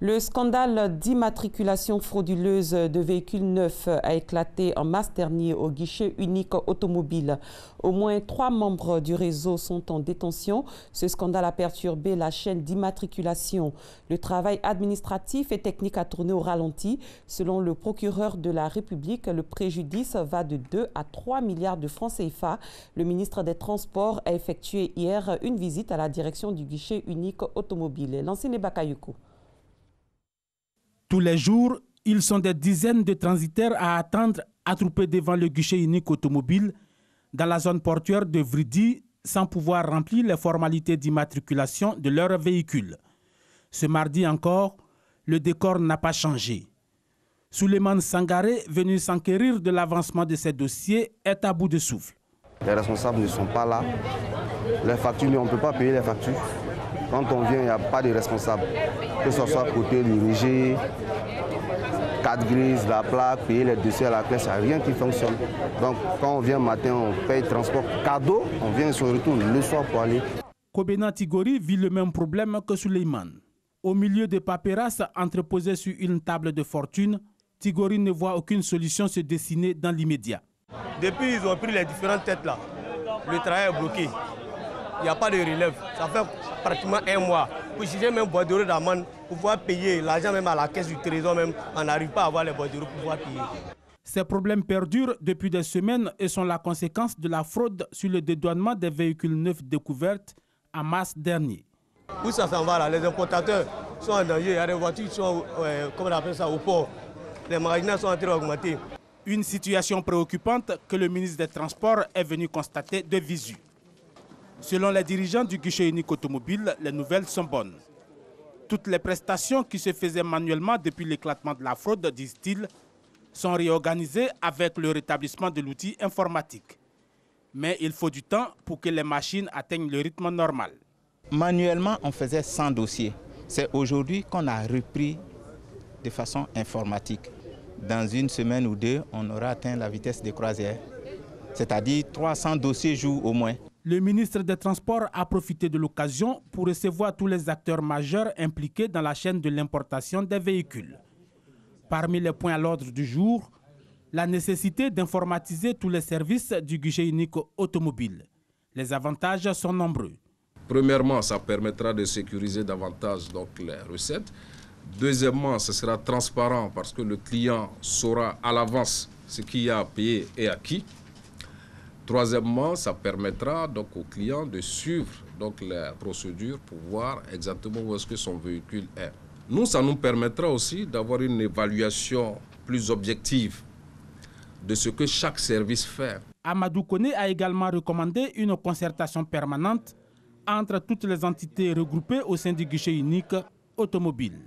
Le scandale d'immatriculation frauduleuse de véhicules neufs a éclaté en mars dernier au guichet unique automobile. Au moins 3 membres du réseau sont en détention. Ce scandale a perturbé la chaîne d'immatriculation. Le travail administratif et technique a tourné au ralenti. Selon le procureur de la République, le préjudice va de 2 à 3 milliards de francs CFA. Le ministre des Transports a effectué hier une visite à la direction du guichet unique automobile. Lancine Bakayoko. Tous les jours, ils sont des dizaines de transitaires à attendre, attroupés devant le guichet unique automobile dans la zone portuaire de Vridi sans pouvoir remplir les formalités d'immatriculation de leur véhicule. Ce mardi encore, le décor n'a pas changé. Souleymane Sangaré, venu s'enquérir de l'avancement de ces dossiers, est à bout de souffle. Les responsables ne sont pas là. Les factures, on ne peut pas payer les factures. Quand on vient, il n'y a pas de responsable. Que ce soit côté dirigé, carte grise, la plaque, payer les dossiers à la caisse, il n'y a rien qui fonctionne. Donc quand on vient le matin, on paye transport cadeau, on vient et se retourne le soir pour aller. Kobena Tigori vit le même problème que Souleymane. Au milieu des paperasses entreposées sur une table de fortune, Tigori ne voit aucune solution se dessiner dans l'immédiat. Depuis ils ont pris les différentes têtes là, le travail est bloqué. Il n'y a pas de relève. Ça fait pratiquement 1 mois. Pour chercher même bordereau d'amende, pour pouvoir payer l'argent même à la caisse du trésor, même, on n'arrive pas à avoir les bordereaux pour pouvoir payer. Ces problèmes perdurent depuis des semaines et sont la conséquence de la fraude sur le dédouanement des véhicules neufs découverts en mars dernier. Où ça s'en va là? Les importateurs sont en danger. Il y a des voitures qui sont, comment on appelle ça, au port. Les magasins sont en train d'augmenter. Une situation préoccupante que le ministre des Transports est venu constater de visu. Selon les dirigeants du guichet unique automobile, les nouvelles sont bonnes. Toutes les prestations qui se faisaient manuellement depuis l'éclatement de la fraude, disent-ils, sont réorganisées avec le rétablissement de l'outil informatique. Mais il faut du temps pour que les machines atteignent le rythme normal. Manuellement, on faisait 100 dossiers. C'est aujourd'hui qu'on a repris de façon informatique. Dans 1 semaine ou 2, on aura atteint la vitesse de croisière, c'est-à-dire 300 dossiers jour au moins. Le ministre des Transports a profité de l'occasion pour recevoir tous les acteurs majeurs impliqués dans la chaîne de l'importation des véhicules. Parmi les points à l'ordre du jour, la nécessité d'informatiser tous les services du guichet unique automobile. Les avantages sont nombreux. Premièrement, ça permettra de sécuriser davantage donc, les recettes. Deuxièmement, ce sera transparent parce que le client saura à l'avance ce qu'il y a à payer et à qui. Troisièmement, ça permettra donc au client de suivre donc, les procédures pour voir exactement où est-ce que son véhicule est. Nous, ça nous permettra aussi d'avoir une évaluation plus objective de ce que chaque service fait. Amadou Kone a également recommandé une concertation permanente entre toutes les entités regroupées au sein du guichet unique automobile.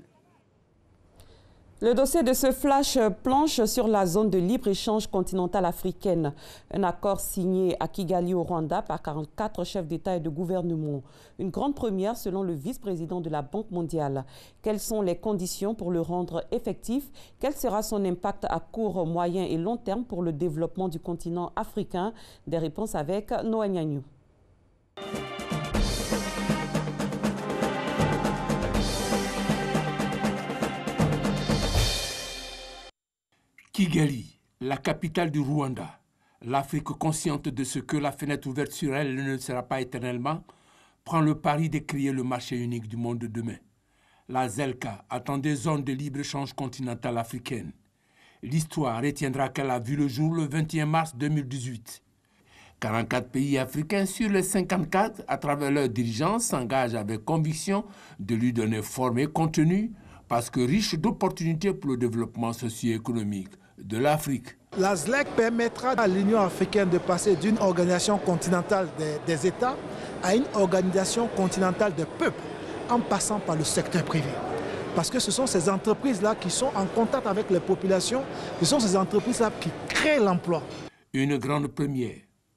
Le dossier de ce flash planche sur la zone de libre-échange continentale africaine. Un accord signé à Kigali au Rwanda par 44 chefs d'État et de gouvernement. Une grande première selon le vice-président de la Banque mondiale. Quelles sont les conditions pour le rendre effectif? Quel sera son impact à court, moyen et long terme pour le développement du continent africain? Des réponses avec Noa Nyanyou. Kigali, la capitale du Rwanda, l'Afrique consciente de ce que la fenêtre ouverte sur elle ne sera pas éternellement, prend le pari de créer le marché unique du monde de demain. La ZELCA attend des zones de libre-échange continentale africaine. L'histoire retiendra qu'elle a vu le jour le 21 mars 2018. 44 pays africains sur les 54, à travers leurs dirigeants, s'engagent avec conviction de lui donner forme et contenu parce que riche d'opportunités pour le développement socio-économique de l'Afrique. La ZLEC permettra à l'Union africaine de passer d'une organisation continentale des États à une organisation continentale des peuples, en passant par le secteur privé. Parce que ce sont ces entreprises-là qui sont en contact avec les populations, ce sont ces entreprises-là qui créent l'emploi. Une grande première.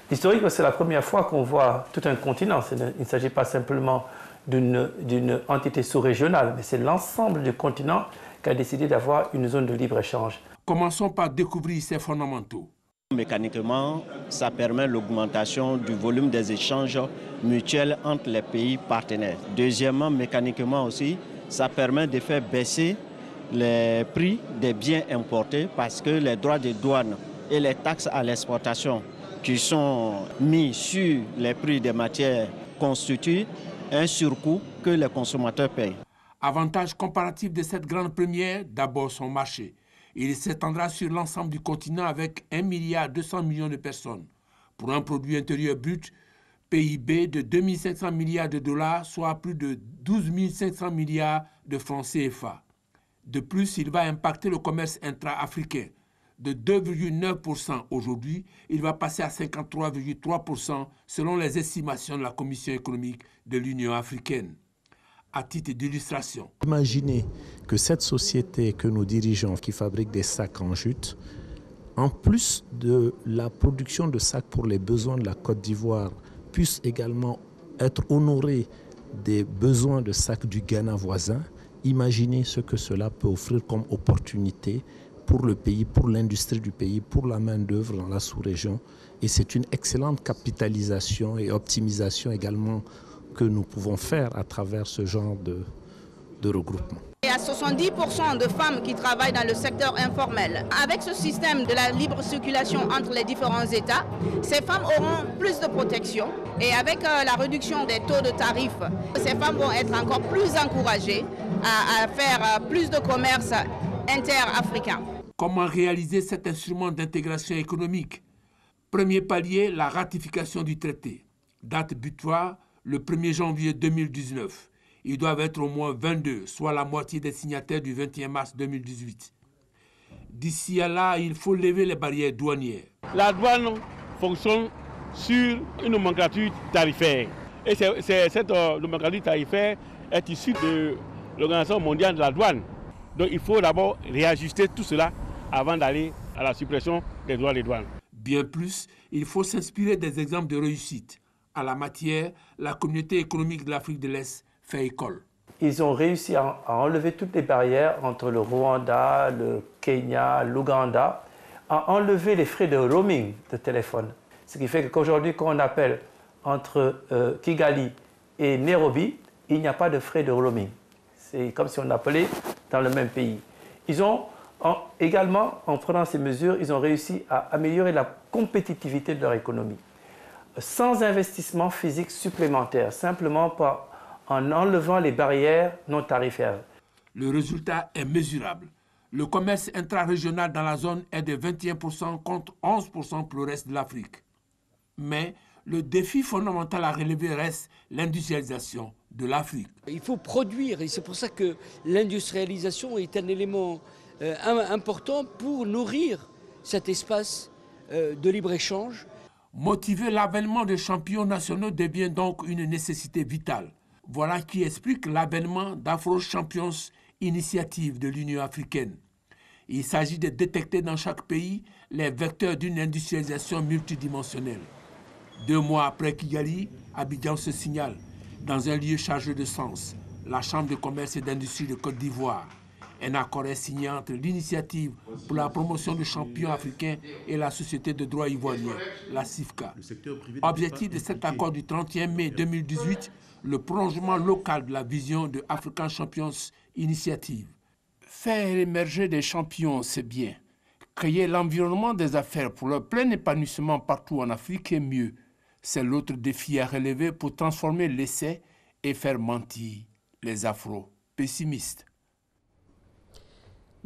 Historiquement, c'est la première fois qu'on voit tout un continent. Il ne s'agit pas simplement d'une entité sous-régionale, mais c'est l'ensemble du continent qui a décidé d'avoir une zone de libre-échange. Commençons par découvrir ces fondamentaux. Mécaniquement, ça permet l'augmentation du volume des échanges mutuels entre les pays partenaires. Deuxièmement, mécaniquement aussi, ça permet de faire baisser les prix des biens importés parce que les droits de douane et les taxes à l'exportation qui sont mis sur les prix des matières constituent un surcoût que les consommateurs payent. Avantage comparatif de cette grande première, d'abord son marché. Il s'étendra sur l'ensemble du continent avec 1,2 milliard de personnes. Pour un produit intérieur brut, PIB de 2 500 milliards de dollars, soit plus de 12 500 milliards de francs CFA. De plus, il va impacter le commerce intra-africain. De 2,9% aujourd'hui, il va passer à 53,3% selon les estimations de la Commission économique de l'Union africaine. À titre d'illustration. Imaginez que cette société que nous dirigeons, qui fabrique des sacs en jute, en plus de la production de sacs pour les besoins de la Côte d'Ivoire, puisse également être honorée des besoins de sacs du Ghana voisin. Imaginez ce que cela peut offrir comme opportunité pour le pays, pour l'industrie du pays, pour la main-d'œuvre dans la sous-région. Et c'est une excellente capitalisation et optimisation également que nous pouvons faire à travers ce genre de regroupement. Il y a 70% de femmes qui travaillent dans le secteur informel. Avec ce système de la libre circulation entre les différents États, ces femmes auront plus de protection. Et avec la réduction des taux de tarifs, ces femmes vont être encore plus encouragées à faire plus de commerce inter-africain. Comment réaliser cet instrument d'intégration économique? Premier palier, la ratification du traité. Date butoir, le 1er janvier 2019. Ils doivent être au moins 22, soit la moitié des signataires du 21 mars 2018. D'ici à là, il faut lever les barrières douanières. La douane fonctionne sur une nomenclature tarifaire. Et cette nomenclature tarifaire est issue de l'Organisation mondiale de la douane. Donc il faut d'abord réajuster tout cela avant d'aller à la suppression des droits des douanes. Bien plus, il faut s'inspirer des exemples de réussite. À la matière, la communauté économique de l'Afrique de l'Est fait école. Ils ont réussi à enlever toutes les barrières entre le Rwanda, le Kenya, l'Ouganda, à enlever les frais de roaming de téléphone. Ce qui fait qu'aujourd'hui, quand on appelle entre Kigali et Nairobi, il n'y a pas de frais de roaming. C'est comme si on appelait dans le même pays. Ils ont également, en prenant ces mesures, ils ont réussi à améliorer la compétitivité de leur économie. Sans investissement physique supplémentaire, simplement en enlevant les barrières non tarifaires. Le résultat est mesurable. Le commerce intra-régional dans la zone est de 21% contre 11% pour le reste de l'Afrique. Mais le défi fondamental à relever reste l'industrialisation de l'Afrique. Il faut produire et c'est pour ça que l'industrialisation est un élément important pour nourrir cet espace de libre-échange. Motiver l'avènement des champions nationaux devient donc une nécessité vitale. Voilà qui explique l'avènement d'Afro Champions Initiative de l'Union africaine. Il s'agit de détecter dans chaque pays les vecteurs d'une industrialisation multidimensionnelle. 2 mois après Kigali, Abidjan se signale dans un lieu chargé de sens, la Chambre de commerce et d'industrie de Côte d'Ivoire. Un accord est signé entre l'initiative pour la promotion des champions africains et la société de droit ivoirien, la CIFCA. Objectif de cet accord du 31 mai 2018, le prolongement local de la vision de African Champions Initiative. Faire émerger des champions, c'est bien. Créer l'environnement des affaires pour leur plein épanouissement partout en Afrique est mieux. C'est l'autre défi à relever pour transformer l'essai et faire mentir les afro-pessimistes.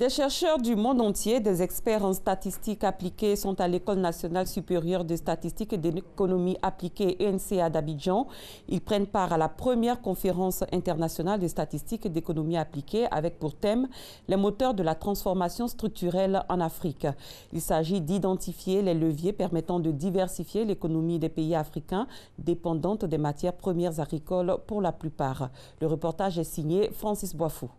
Des chercheurs du monde entier, des experts en statistiques appliquées sont à l'École nationale supérieure de statistique et d'économie appliquée ENCA d'Abidjan. Ils prennent part à la première conférence internationale de statistique et d'économie appliquée avec pour thème les moteurs de la transformation structurelle en Afrique. Il s'agit d'identifier les leviers permettant de diversifier l'économie des pays africains dépendantes des matières premières agricoles pour la plupart. Le reportage est signé Francis Boifou.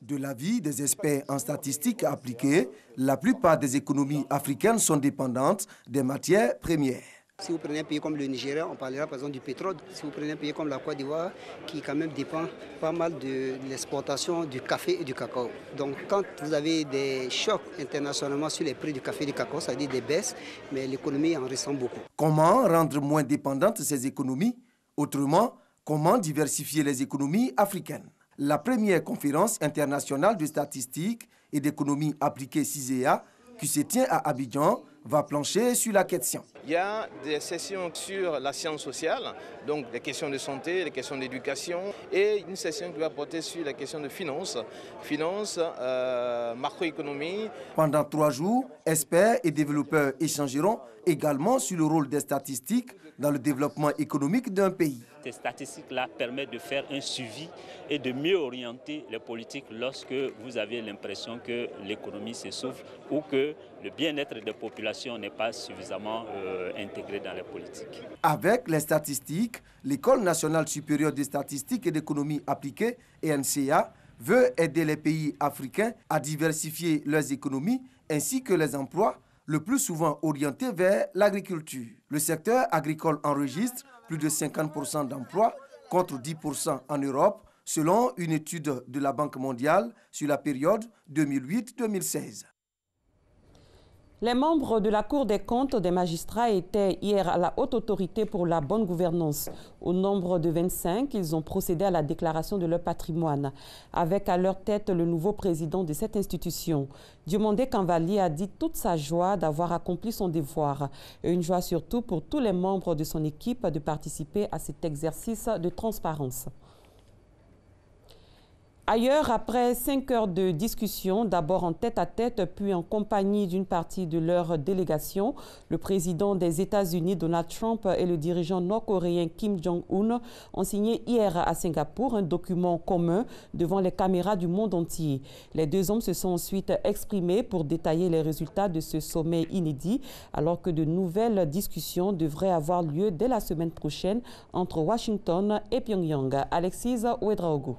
De l'avis des experts en statistiques appliquées, la plupart des économies africaines sont dépendantes des matières premières. Si vous prenez un pays comme le Nigeria, on parlera par exemple du pétrole. Si vous prenez un pays comme la Côte d'Ivoire, qui quand même dépend pas mal de l'exportation du café et du cacao. Donc quand vous avez des chocs internationalement sur les prix du café et du cacao, ça veut dire des baisses, mais l'économie en ressent beaucoup. Comment rendre moins dépendantes ces économies? Autrement, comment diversifier les économies africaines? La première conférence internationale de statistiques et d'économie appliquée CISEA, qui se tient à Abidjan, va plancher sur la question. Il y a des sessions sur la science sociale, donc des questions de santé, des questions d'éducation, et une session qui va porter sur les questions de finance, macroéconomie. Pendant 3 jours, experts et développeurs échangeront également sur le rôle des statistiques dans le développement économique d'un pays. Ces statistiques-là permettent de faire un suivi et de mieux orienter les politiques lorsque vous avez l'impression que l'économie s'essouffle ou que le bien-être des populations n'est pas suffisamment intégré dans les politiques. Avec les statistiques, l'École nationale supérieure de statistique et d'économie appliquée, ENCA, veut aider les pays africains à diversifier leurs économies ainsi que les emplois, le plus souvent orientés vers l'agriculture. Le secteur agricole enregistre plus de 50% d'emplois contre 10% en Europe, selon une étude de la Banque mondiale sur la période 2008-2016. Les membres de la Cour des comptes des magistrats étaient hier à la Haute Autorité pour la bonne gouvernance. Au nombre de 25, ils ont procédé à la déclaration de leur patrimoine, avec à leur tête le nouveau président de cette institution. Diomandé Kanvali a dit toute sa joie d'avoir accompli son devoir, et une joie surtout pour tous les membres de son équipe de participer à cet exercice de transparence. Ailleurs, après 5 heures de discussion, d'abord en tête-à-tête, puis en compagnie d'une partie de leur délégation, le président des États-Unis, Donald Trump, et le dirigeant nord-coréen Kim Jong-un ont signé hier à Singapour un document commun devant les caméras du monde entier. Les deux hommes se sont ensuite exprimés pour détailler les résultats de ce sommet inédit, alors que de nouvelles discussions devraient avoir lieu dès la semaine prochaine entre Washington et Pyongyang. Alexis Ouedraogo.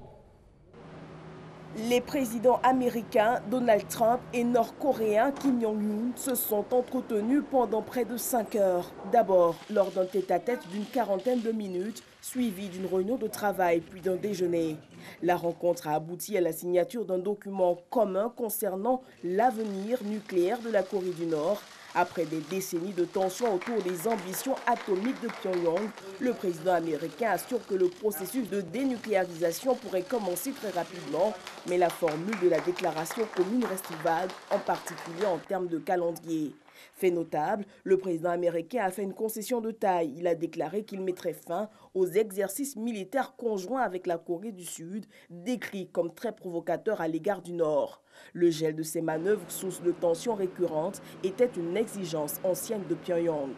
Les présidents américains Donald Trump et nord-coréen Kim Jong-un se sont entretenus pendant près de 5 heures. D'abord, lors d'un tête-à-tête d'une quarantaine de minutes, suivi d'une réunion de travail puis d'un déjeuner. La rencontre a abouti à la signature d'un document commun concernant l'avenir nucléaire de la Corée du Nord. Après des décennies de tensions autour des ambitions atomiques de Pyongyang, le président américain assure que le processus de dénucléarisation pourrait commencer très rapidement, mais la formule de la déclaration commune reste vague, en particulier en termes de calendrier. Fait notable, le président américain a fait une concession de taille. Il a déclaré qu'il mettrait fin aux exercices militaires conjoints avec la Corée du Sud, décrits comme très provocateurs à l'égard du Nord. Le gel de ces manœuvres, source de tensions récurrentes, était une exigence ancienne de Pyongyang.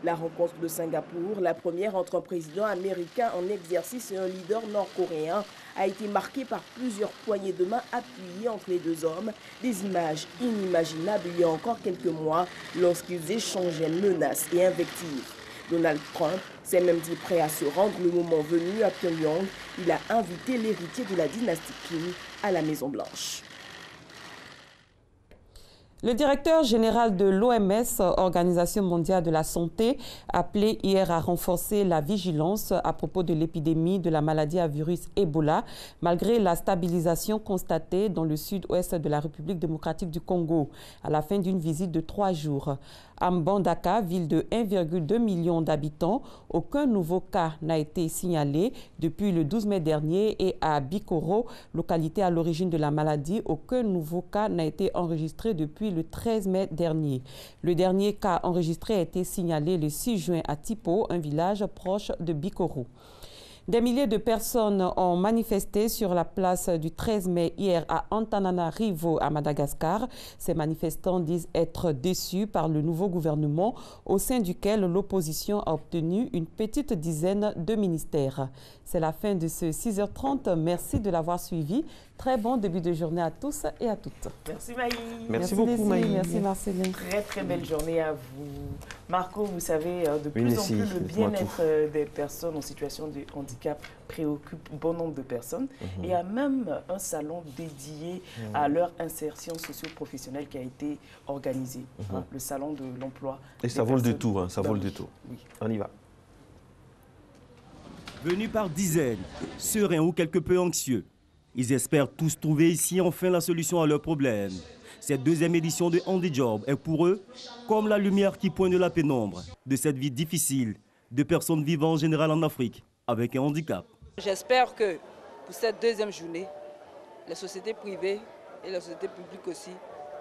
La rencontre de Singapour, la première entre un président américain en exercice et un leader nord-coréen, a été marquée par plusieurs poignées de main appuyées entre les deux hommes, des images inimaginables il y a encore quelques mois lorsqu'ils échangeaient menaces et invectives. Donald Trump s'est même dit prêt à se rendre le moment venu à Pyongyang. Il a invité l'héritier de la dynastie Kim à la Maison-Blanche. Le directeur général de l'OMS, Organisation mondiale de la santé, a appelé hier à renforcer la vigilance à propos de l'épidémie de la maladie à virus Ebola, malgré la stabilisation constatée dans le sud-ouest de la République démocratique du Congo, à la fin d'une visite de 3 jours. À Mbandaka, ville de 1,2 million d'habitants, aucun nouveau cas n'a été signalé depuis le 12 mai dernier et à Bikoro, localité à l'origine de la maladie, aucun nouveau cas n'a été enregistré depuis le 13 mai dernier. Le dernier cas enregistré a été signalé le 6 juin à Tipo, un village proche de Bikoro. Des milliers de personnes ont manifesté sur la place du 13 mai hier à Antananarivo à Madagascar. Ces manifestants disent être déçus par le nouveau gouvernement au sein duquel l'opposition a obtenu une petite dizaine de ministères. C'est la fin de ce 6h30. Merci de l'avoir suivi. Très bon début de journée à tous et à toutes. Merci Maï. Merci beaucoup Maï. Merci Marceline. Très belle journée à vous. Marco, vous savez, de plus en plus le bien-être des personnes en situation de handicap préoccupe bon nombre de personnes. Et il y a même un salon dédié à leur insertion socio-professionnelle qui a été organisé, le salon de l'emploi. Et ça vaut le détour, ça vaut le détour. Oui. On y va. Venus par dizaines, sereins ou quelque peu anxieux, ils espèrent tous trouver ici enfin la solution à leurs problèmes. Cette deuxième édition de HandiJob est pour eux comme la lumière qui pointe de la pénombre de cette vie difficile de personnes vivant en général en Afrique avec un handicap. J'espère que pour cette deuxième journée, les sociétés privées et les sociétés publiques aussi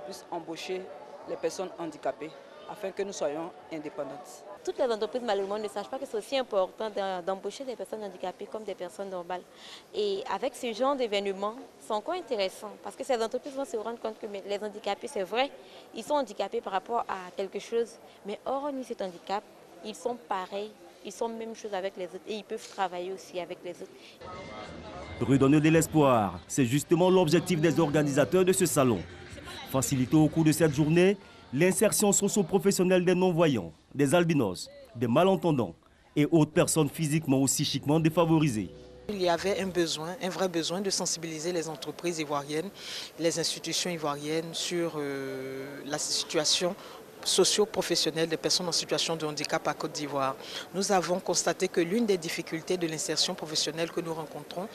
puissent embaucher les personnes handicapées afin que nous soyons indépendantes. Toutes les entreprises, malheureusement, ne savent pas que c'est aussi important d'embaucher des personnes handicapées comme des personnes normales. Et avec ce genre d'événements, c'est encore intéressant parce que ces entreprises vont se rendre compte que les handicapés, c'est vrai, ils sont handicapés par rapport à quelque chose, mais hormis cet handicap, ils sont pareils, ils sont même chose avec les autres et ils peuvent travailler aussi avec les autres. Redonner de l'espoir, c'est justement l'objectif des organisateurs de ce salon. Faciliter au cours de cette journée l'insertion socio-professionnelle des non-voyants, des albinos, des malentendants et autres personnes physiquement ou psychiquement défavorisées. Il y avait un vrai besoin de sensibiliser les entreprises ivoiriennes, les institutions ivoiriennes sur la situation socio-professionnelle des personnes en situation de handicap à Côte d'Ivoire. Nous avons constaté que l'une des difficultés de l'insertion professionnelle que nous rencontrons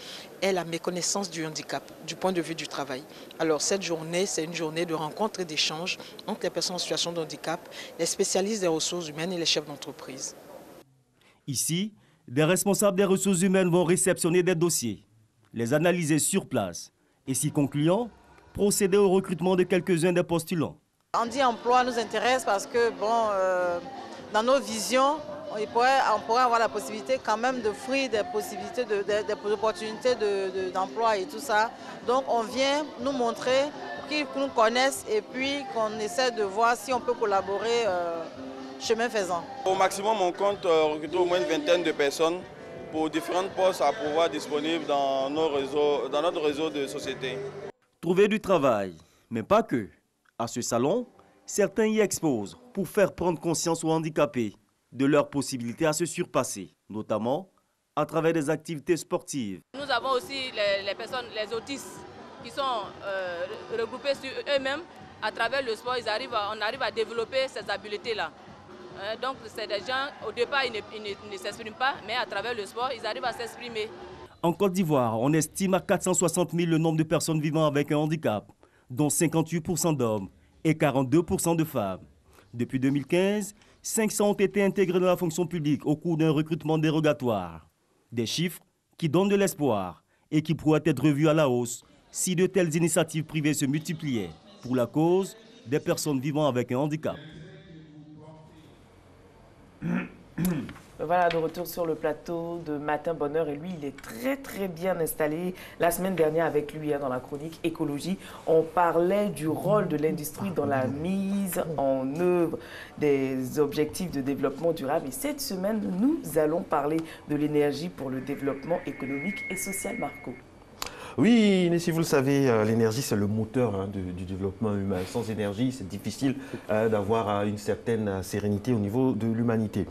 est la méconnaissance du handicap, du point de vue du travail. Alors cette journée, c'est une journée de rencontre et d'échange entre les personnes en situation de handicap, les spécialistes des ressources humaines et les chefs d'entreprise. Ici, des responsables des ressources humaines vont réceptionner des dossiers, les analyser sur place et, si concluant, procéder au recrutement de quelques-uns des postulants. HandiEmploi nous intéresse parce que, dans nos visions, on pourrait avoir la possibilité quand même d'offrir des possibilités, des opportunités d'emploi et tout ça. Donc on vient nous montrer, qu'ils nous connaissent et puis qu'on essaie de voir si on peut collaborer chemin faisant. Au maximum, on compte recruter au moins une vingtaine de personnes pour différents postes à pouvoir disponibles dans notre réseau de sociétés. Trouver du travail, mais pas que. À ce salon, certains y exposent pour faire prendre conscience aux handicapés de leurs possibilités à se surpasser, notamment à travers des activités sportives. Nous avons aussi les personnes, les autistes, qui sont regroupés sur eux-mêmes. À travers le sport, on arrive à développer ces habiletés-là. Donc c'est des gens, au départ, ils ne s'expriment pas, mais à travers le sport, ils arrivent à s'exprimer. En Côte d'Ivoire, on estime à 460 000 le nombre de personnes vivant avec un handicap, dont 58% d'hommes et 42% de femmes. Depuis 2015, 500 ont été intégrés dans la fonction publique au cours d'un recrutement dérogatoire. Des chiffres qui donnent de l'espoir et qui pourraient être revus à la hausse si de telles initiatives privées se multipliaient pour la cause des personnes vivant avec un handicap. Voilà, de retour sur le plateau de Matin Bonheur. Et lui, il est très bien installé. La semaine dernière, avec lui, dans la chronique écologie, on parlait du rôle de l'industrie dans la mise en œuvre des objectifs de développement durable. Et cette semaine, nous allons parler de l'énergie pour le développement économique et social. Marco. Oui, mais si vous le savez, l'énergie, c'est le moteur du développement humain. Sans énergie, c'est difficile d'avoir une certaine sérénité au niveau de l'humanité.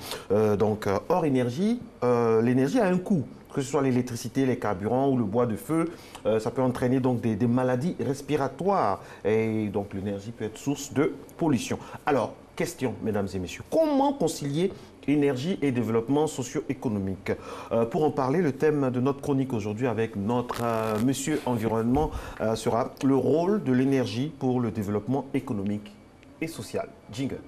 Donc, hors énergie, l'énergie a un coût. Que ce soit l'électricité, les carburants ou le bois de feu, ça peut entraîner donc des maladies respiratoires. Et donc, l'énergie peut être source de pollution. Alors, question, mesdames et messieurs, comment concilier énergie et développement socio-économique? Pour en parler, le thème de notre chronique aujourd'hui avec notre monsieur environnement sera le rôle de l'énergie pour le développement économique et social. Jingle.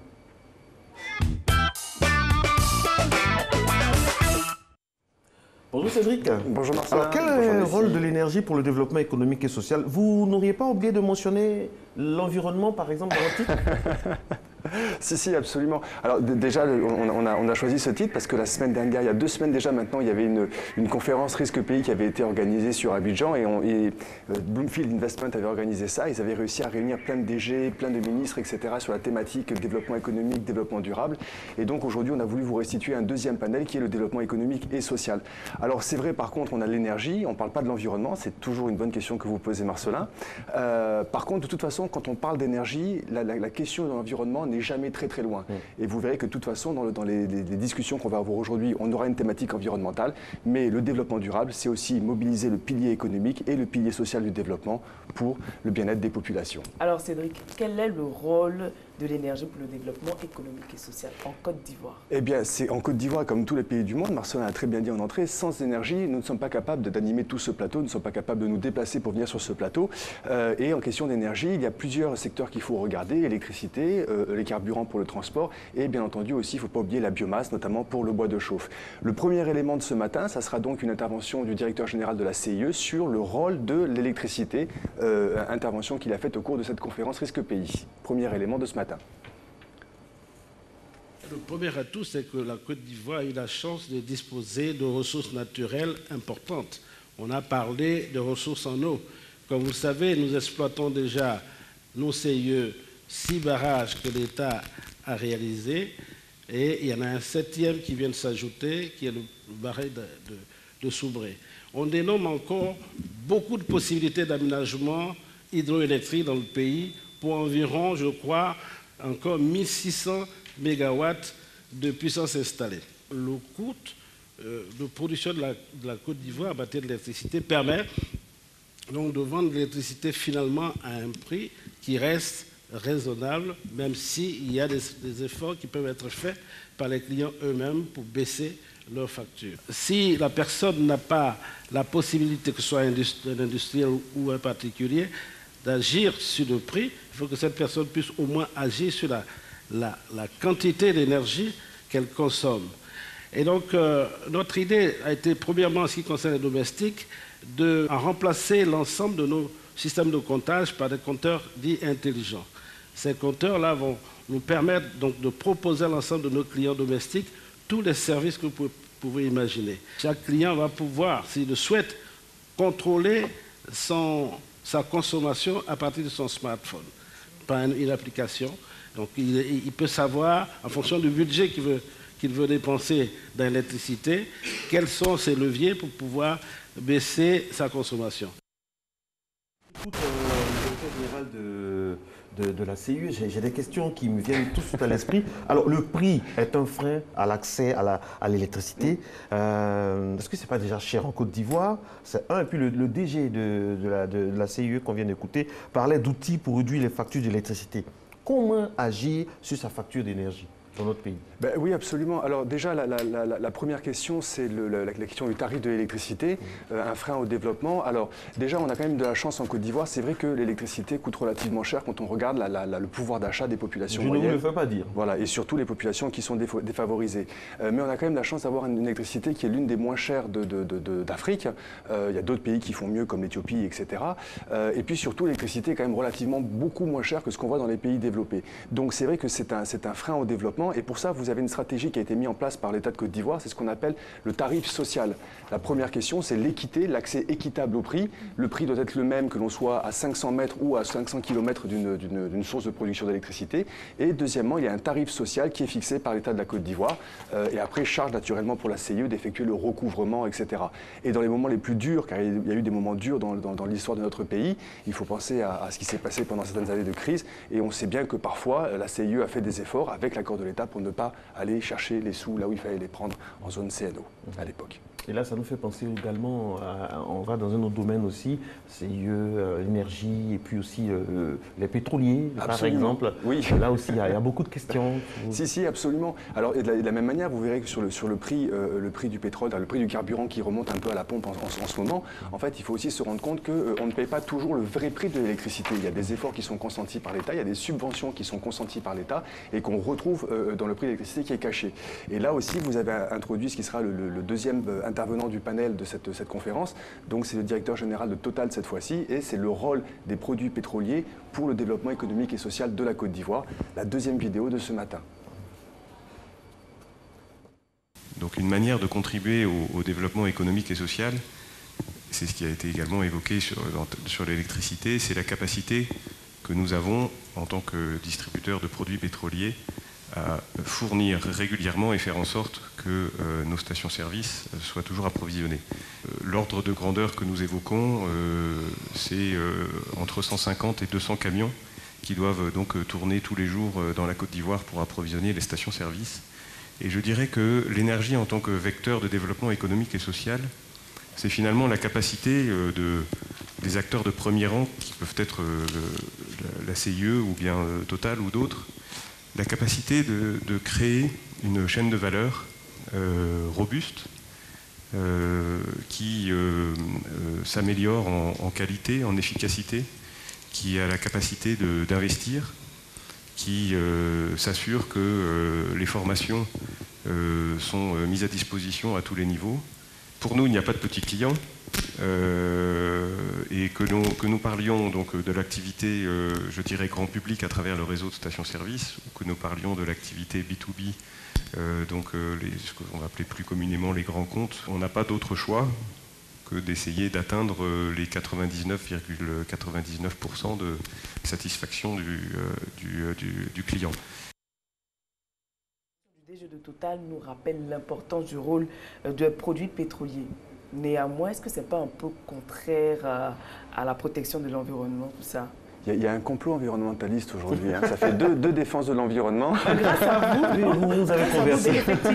Bonjour Cédric. Bonjour Marcel. Alors quel est le rôle de l'énergie pour le développement économique et social? Vous n'auriez pas oublié de mentionner l'environnement par exemple dans votre titre? Si, absolument. Alors déjà, on a choisi ce titre parce que la semaine dernière, il y a 2 semaines déjà maintenant, il y avait une conférence Risque Pays qui avait été organisée sur Abidjan et Bloomfield Investment avait organisé ça. Ils avaient réussi à réunir plein de DG, plein de ministres, etc. sur la thématique développement économique, développement durable. Et donc aujourd'hui, on a voulu vous restituer un deuxième panel qui est le développement économique et social. Alors c'est vrai, par contre, on a l'énergie, on ne parle pas de l'environnement, c'est toujours une bonne question que vous posez, Marcelin. Par contre, de toute façon, quand on parle d'énergie, la question de l'environnement n'est jamais très très loin. Et vous verrez que de toute façon, dans les discussions qu'on va avoir aujourd'hui, on aura une thématique environnementale, mais le développement durable, c'est aussi mobiliser le pilier économique et le pilier social du développement pour le bien-être des populations. Alors Cédric, quel est le rôle de l'énergie pour le développement économique et social en Côte d'Ivoire? Eh bien, c'est en Côte d'Ivoire, comme tous les pays du monde, Marcelin a très bien dit en entrée, sans énergie, nous ne sommes pas capables d'animer tout ce plateau, nous ne sommes pas capables de nous déplacer pour venir sur ce plateau. Et en question d'énergie, il y a plusieurs secteurs qu'il faut regarder, l'électricité, les carburants pour le transport, et bien entendu aussi, il ne faut pas oublier la biomasse, notamment pour le bois de chauffe. Le premier élément de ce matin, ça sera donc une intervention du directeur général de la CIE sur le rôle de l'électricité, intervention qu'il a faite au cours de cette conférence Risque Pays. Premier élément de ce matin. Le premier atout, c'est que la Côte d'Ivoire a eu la chance de disposer de ressources naturelles importantes. On a parlé de ressources en eau. Comme vous le savez, nous exploitons déjà, nos CIE, 6 barrages que l'État a réalisés. Et il y en a un 7e qui vient de s'ajouter, qui est le barrage de Soubré. On dénomme encore beaucoup de possibilités d'aménagement hydroélectrique dans le pays pour environ, je crois, encore 1600 mégawatts de puissance installée. Le coût de production de la Côte d'Ivoire à partir de l'électricité permet donc de vendre l'électricité finalement à un prix qui reste raisonnable, même s'il y a des efforts qui peuvent être faits par les clients eux-mêmes pour baisser leurs factures. Si la personne n'a pas la possibilité, que ce soit un industriel ou un particulier, d'agir sur le prix, il faut que cette personne puisse au moins agir sur la quantité d'énergie qu'elle consomme. Et donc, notre idée a été, premièrement, en ce qui concerne les domestiques, de remplacer l'ensemble de nos systèmes de comptage par des compteurs dits intelligents. Ces compteurs-là vont nous permettre donc de proposer à l'ensemble de nos clients domestiques tous les services que vous pouvez imaginer. Chaque client va pouvoir, s'il le souhaite, contrôler sa consommation à partir de son smartphone, par une application. Donc il peut savoir, en fonction du budget qu'il veut dépenser dans l'électricité, quels sont ses leviers pour pouvoir baisser sa consommation. Écoute, le directeur général de la CIE, j'ai des questions qui me viennent tout de suite à l'esprit. Alors, le prix est un frein à l'accès à l'électricité. Est-ce que ce n'est pas déjà cher en Côte d'Ivoire? C'est un. Et puis, le DG de la CIE qu'on vient d'écouter parlait d'outils pour réduire les factures d'électricité. Comment agir sur sa facture d'énergie dans notre pays? Ben oui, absolument. Alors déjà, la première question, c'est la question du tarif de l'électricité, un frein au développement. Alors déjà, on a quand même de la chance en Côte d'Ivoire. C'est vrai que l'électricité coûte relativement cher quand on regarde le pouvoir d'achat des populations moyennes. Je ne vous le fais pas dire. Voilà, et surtout les populations qui sont défavorisées. Mais on a quand même la chance d'avoir une électricité qui est l'une des moins chères d'Afrique. Il y a d'autres pays qui font mieux, comme l'Éthiopie, etc. Et puis surtout, l'électricité est quand même relativement beaucoup moins chère que ce qu'on voit dans les pays développés. Donc c'est vrai que c'est un frein au développement. Et pour ça, vous avez une stratégie qui a été mise en place par l'État de Côte d'Ivoire, c'est ce qu'on appelle le tarif social. La première question, c'est l'équité, l'accès équitable au prix. Le prix doit être le même que l'on soit à 500 mètres ou à 500 km d'une source de production d'électricité. Et deuxièmement, il y a un tarif social qui est fixé par l'État de la Côte d'Ivoire. Et après, charge naturellement pour la CIE d'effectuer le recouvrement, etc. Et dans les moments les plus durs, car il y a eu des moments durs dans l'histoire de notre pays, il faut penser à ce qui s'est passé pendant certaines années de crise. Et on sait bien que parfois, la CIE a fait des efforts avec l'accord de l'État pour ne pas aller chercher les sous là où il fallait les prendre en zone CNO à l'époque. Et là, ça nous fait penser également, on va dans un autre domaine aussi, CIE, l'énergie et puis aussi les pétroliers, par exemple. Oui. Là aussi, il y a beaucoup de questions. Si, absolument. Alors, et de la même manière, vous verrez que sur le prix du pétrole, le prix du carburant qui remonte un peu à la pompe en ce moment, en fait, il faut aussi se rendre compte qu'on ne paye pas toujours le vrai prix de l'électricité. Il y a des efforts qui sont consentis par l'État, il y a des subventions qui sont consenties par l'État et qu'on retrouve dans le prix de l'électricité qui est caché. Et là aussi, vous avez introduit ce qui sera le deuxième intervenant du panel de cette conférence. Donc c'est le directeur général de Total cette fois-ci, et c'est le rôle des produits pétroliers pour le développement économique et social de la Côte d'Ivoire. La deuxième vidéo de ce matin. Donc une manière de contribuer au développement économique et social, c'est ce qui a été également évoqué sur l'électricité, c'est la capacité que nous avons en tant que distributeurs de produits pétroliers à fournir régulièrement et faire en sorte que nos stations-service soient toujours approvisionnées. L'ordre de grandeur que nous évoquons, c'est entre 150 et 200 camions qui doivent donc tourner tous les jours dans la Côte d'Ivoire pour approvisionner les stations-service. Et je dirais que l'énergie en tant que vecteur de développement économique et social, c'est finalement la capacité des acteurs de premier rang, qui peuvent être la CIE ou bien Total ou d'autres, la capacité de créer une chaîne de valeur robuste qui s'améliore en qualité, en efficacité, qui a la capacité d'investir, qui s'assure que les formations sont mises à disposition à tous les niveaux. Pour nous, il n'y a pas de petits clients et que nous parlions donc de l'activité, je dirais, grand public à travers le réseau de stations-service, ou que nous parlions de l'activité B2B, donc ce qu'on va appeler plus communément les grands comptes, on n'a pas d'autre choix que d'essayer d'atteindre les 99,99% de satisfaction du client. Le DG de Total nous rappelle l'importance du rôle des produits pétroliers. Néanmoins, est-ce que ce n'est pas un peu contraire à la protection de l'environnement, tout ça? Il y a un complot environnementaliste aujourd'hui. Hein. Ça fait deux défenses de l'environnement. Grâce à vous. Vous nous avez convertis.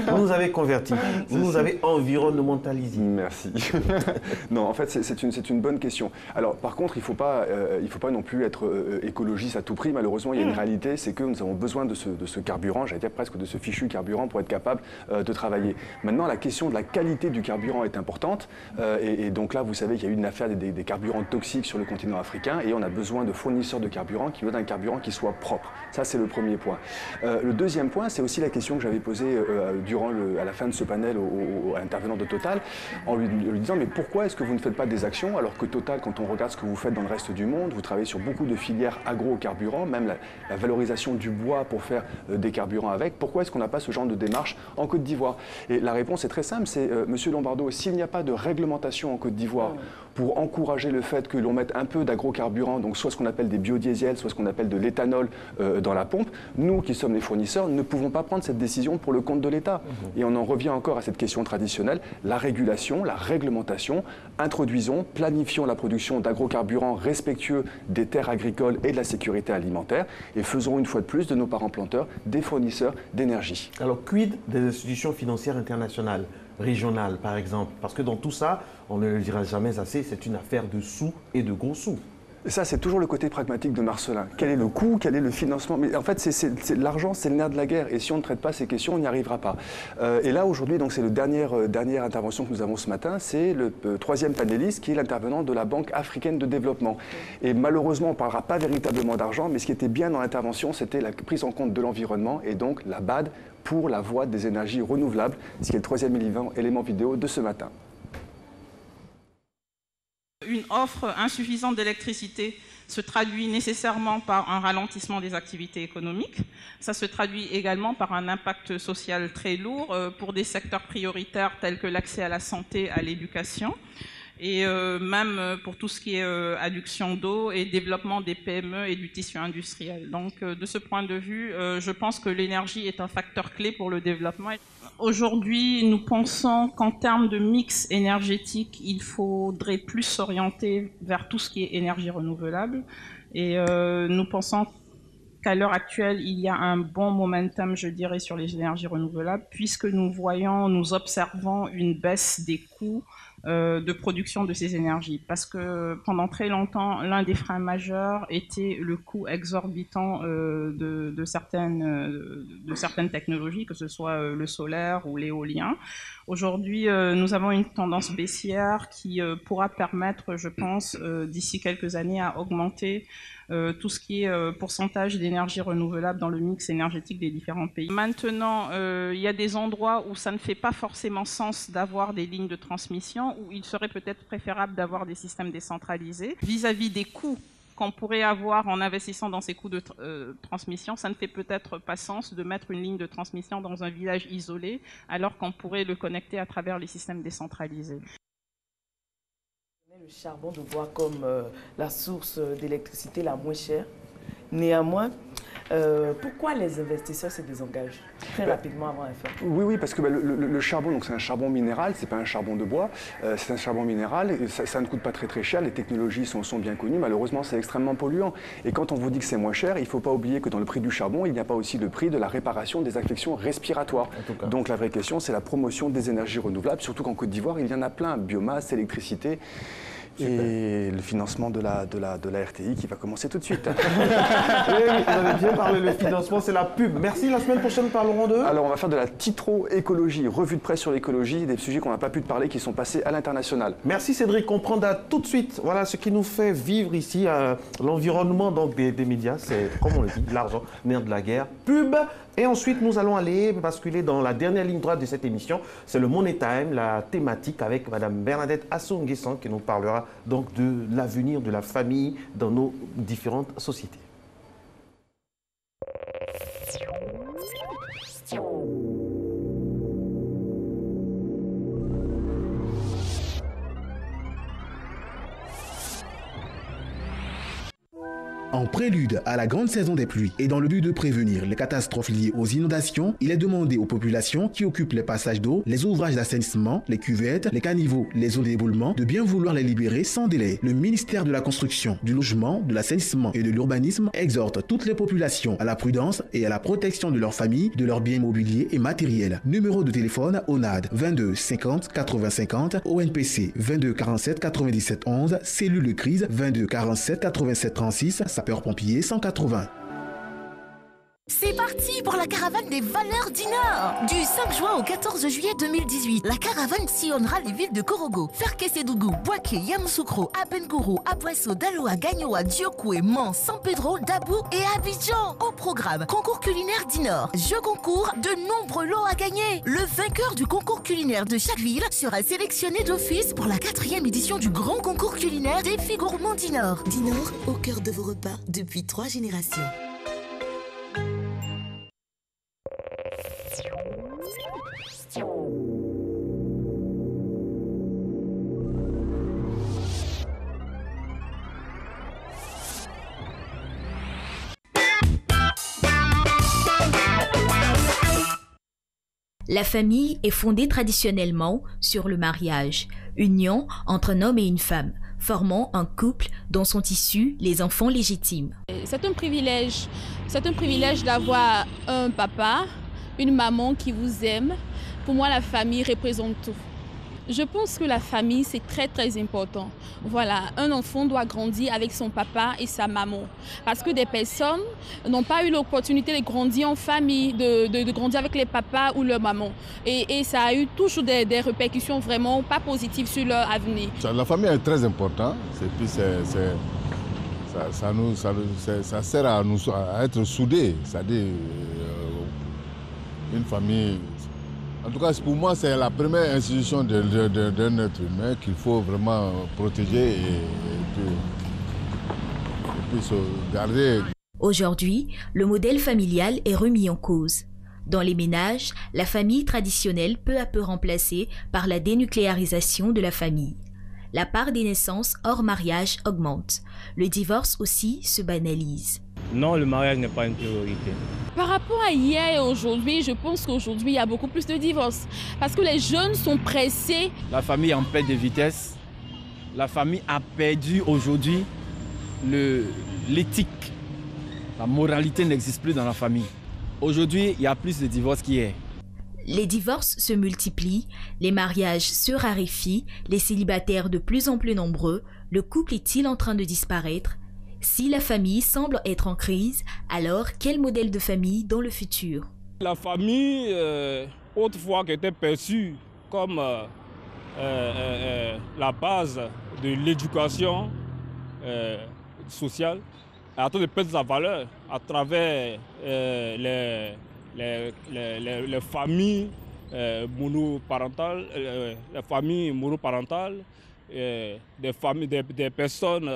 Vous nous avez convertis. Vous nous avez environnementalisés. Merci. Non, en fait, c'est une bonne question. Alors, par contre, il ne faut pas non plus être écologiste à tout prix. Malheureusement, il y a une réalité, c'est que nous avons besoin de ce carburant, j'allais dire presque de ce fichu carburant pour être capable de travailler. Maintenant, la question de la qualité du carburant est importante. Et donc là, vous savez qu'il y a eu une affaire des carburants toxiques sur le continent africain, et on a besoin de fournisseurs de carburant qui veut un carburant qui soit propre. Ça, c'est le premier point. Le deuxième point, c'est aussi la question que j'avais posée à la fin de ce panel à l'intervenant de Total, en lui disant, mais pourquoi est-ce que vous ne faites pas des actions, alors que Total, quand on regarde ce que vous faites dans le reste du monde, vous travaillez sur beaucoup de filières agrocarburants, même la valorisation du bois pour faire des carburants avec, pourquoi est-ce qu'on n'a pas ce genre de démarche en Côte d'Ivoire? Et la réponse est très simple, c'est, Monsieur Lombardo, s'il n'y a pas de réglementation en Côte d'Ivoire pour encourager le fait que l'on mette un peu d'agrocarburant, donc soit ce qu'on appelle des biodiesels, soit ce qu'on appelle de l'éthanol dans la pompe, nous qui sommes les fournisseurs ne pouvons pas prendre cette décision pour le compte de l'État. Et on en revient encore à cette question traditionnelle, la régulation, la réglementation, introduisons, planifions la production d'agrocarburants respectueux des terres agricoles et de la sécurité alimentaire, et faisons une fois de plus de nos parents planteurs des fournisseurs d'énergie. Alors, quid des institutions financières internationales, régionales par exemple? Parce que dans tout ça, on ne le dira jamais assez, c'est une affaire de sous et de gros sous. Et ça, c'est toujours le côté pragmatique de Marcellin. Quel est le coût? Quel est le financement? Mais en fait, l'argent, c'est le nerf de la guerre. Et si on ne traite pas ces questions, on n'y arrivera pas. Et là, aujourd'hui, donc c'est la dernière intervention que nous avons ce matin. C'est le troisième panéliste qui est l'intervenant de la Banque africaine de développement. Et malheureusement, on ne parlera pas véritablement d'argent, mais ce qui était bien dans l'intervention, c'était la prise en compte de l'environnement et donc la BAD pour la voie des énergies renouvelables, ce qui est le troisième élément vidéo de ce matin. Une offre insuffisante d'électricité se traduit nécessairement par un ralentissement des activités économiques. Ça se traduit également par un impact social très lourd pour des secteurs prioritaires tels que l'accès à la santé, à l'éducation, et même pour tout ce qui est adduction d'eau et développement des PME et du tissu industriel. Donc de ce point de vue, je pense que l'énergie est un facteur clé pour le développement. Aujourd'hui, nous pensons qu'en termes de mix énergétique, il faudrait plus s'orienter vers tout ce qui est énergie renouvelable. Et nous pensons qu'à l'heure actuelle, il y a un bon momentum, je dirais, sur les énergies renouvelables, puisque nous observons une baisse des coûts de production de ces énergies. Parce que pendant très longtemps, l'un des freins majeurs était le coût exorbitant de certaines technologies, que ce soit le solaire ou l'éolien. Aujourd'hui, nous avons une tendance baissière qui pourra permettre, je pense, d'ici quelques années à augmenter tout ce qui est pourcentage d'énergie renouvelable dans le mix énergétique des différents pays. Maintenant, il y a des endroits où ça ne fait pas forcément sens d'avoir des lignes de transmission, où il serait peut-être préférable d'avoir des systèmes décentralisés. Vis-à-vis des coûts qu'on pourrait avoir en investissant dans ces coûts de transmission, ça ne fait peut-être pas sens de mettre une ligne de transmission dans un village isolé, alors qu'on pourrait le connecter à travers les systèmes décentralisés. Le charbon de bois comme la source d'électricité la moins chère. Néanmoins, pourquoi les investisseurs se désengagent très rapidement avant la fin? Oui, parce que le charbon, c'est un charbon minéral, c'est pas un charbon de bois, c'est un charbon minéral, ça ne coûte pas très cher, les technologies sont bien connues, malheureusement c'est extrêmement polluant. Et quand on vous dit que c'est moins cher, il ne faut pas oublier que dans le prix du charbon, il n'y a pas aussi le prix de la réparation des affections respiratoires. Donc la vraie question, c'est la promotion des énergies renouvelables, surtout qu'en Côte d'Ivoire, il y en a plein, biomasse, électricité. Et le financement de la RTI qui va commencer tout de suite. Oui, vous avez bien parlé, le financement, c'est la pub. Merci, la semaine prochaine, nous parlerons de... Alors, on va faire de la titro-écologie, revue de presse sur l'écologie, des sujets qu'on n'a pas pu te parler, qui sont passés à l'international. Merci Cédric, on prendra tout de suite, voilà ce qui nous fait vivre ici, l'environnement des médias, c'est, comme on le dit, l'argent, nerf de la guerre, pub. Et ensuite, nous allons aller basculer dans la dernière ligne droite de cette émission. C'est le Money Time, la thématique avec Mme Bernadette Assou-Nguessan qui nous parlera donc de l'avenir de la famille dans nos différentes sociétés. En prélude à la grande saison des pluies et dans le but de prévenir les catastrophes liées aux inondations, il est demandé aux populations qui occupent les passages d'eau, les ouvrages d'assainissement, les cuvettes, les caniveaux, les eaux d'éboulement, de bien vouloir les libérer sans délai. Le ministère de la Construction, du Logement, de l'Assainissement et de l'Urbanisme exhorte toutes les populations à la prudence et à la protection de leurs familles, de leurs biens immobiliers et matériels. Numéro de téléphone ONAD 22 50 80 50, ONPC 22 47 97 11, cellule de crise 22 47 87 36, sapeurs-pompiers 180. C'est parti pour la caravane des valeurs du Nord. Du 5 juin au 14 juillet 2018, la caravane sillonnera les villes de Korogo, Ferkessédougou, Bouaké, Yamoussoukro, Abengourou, Abouesso, Daloa, Gagnoa, Diokoué, Mans, San Pedro, Dabou et Abidjan. Au programme, concours culinaire du Nord, jeux concours, de nombreux lots à gagner. Le vainqueur du concours culinaire de chaque ville sera sélectionné d'office pour la 4e édition du grand concours culinaire des filles gourmands du Nord. Du Nord, au cœur de vos repas depuis 3 générations. La famille est fondée traditionnellement sur le mariage, union entre un homme et une femme, formant un couple dont sont issus les enfants légitimes. C'est un privilège d'avoir un papa, une maman qui vous aime. Pour moi, la famille représente tout. Je pense que la famille, c'est très très important. Voilà, un enfant doit grandir avec son papa et sa maman. Parce que des personnes n'ont pas eu l'opportunité de grandir en famille, de grandir avec les papas ou leur maman. Et ça a eu toujours des répercussions vraiment pas positives sur leur avenir. La famille est très importante. Et puis ça sert à être soudés. C'est-à-dire une famille... En tout cas, pour moi, c'est la première institution d'un être humain qu'il faut vraiment protéger et puis sauvegarder. Aujourd'hui, le modèle familial est remis en cause. Dans les ménages, la famille traditionnelle peu à peu remplacée par la dénucléarisation de la famille. La part des naissances hors mariage augmente. Le divorce aussi se banalise. Non, le mariage n'est pas une priorité. Par rapport à hier et aujourd'hui, je pense qu'aujourd'hui, il y a beaucoup plus de divorces. Parce que les jeunes sont pressés. La famille est en perte de vitesse. La famille a perdu aujourd'hui l'éthique. La moralité n'existe plus dans la famille. Aujourd'hui, il y a plus de divorces qu'hier. Les divorces se multiplient, les mariages se raréfient, les célibataires de plus en plus nombreux, le couple est-il en train de disparaître? Si la famille semble être en crise, alors quel modèle de famille dans le futur? La famille, autrefois qui était perçue comme la base de l'éducation sociale, est en train de perdre sa valeur à travers les familles monoparentales, des personnes,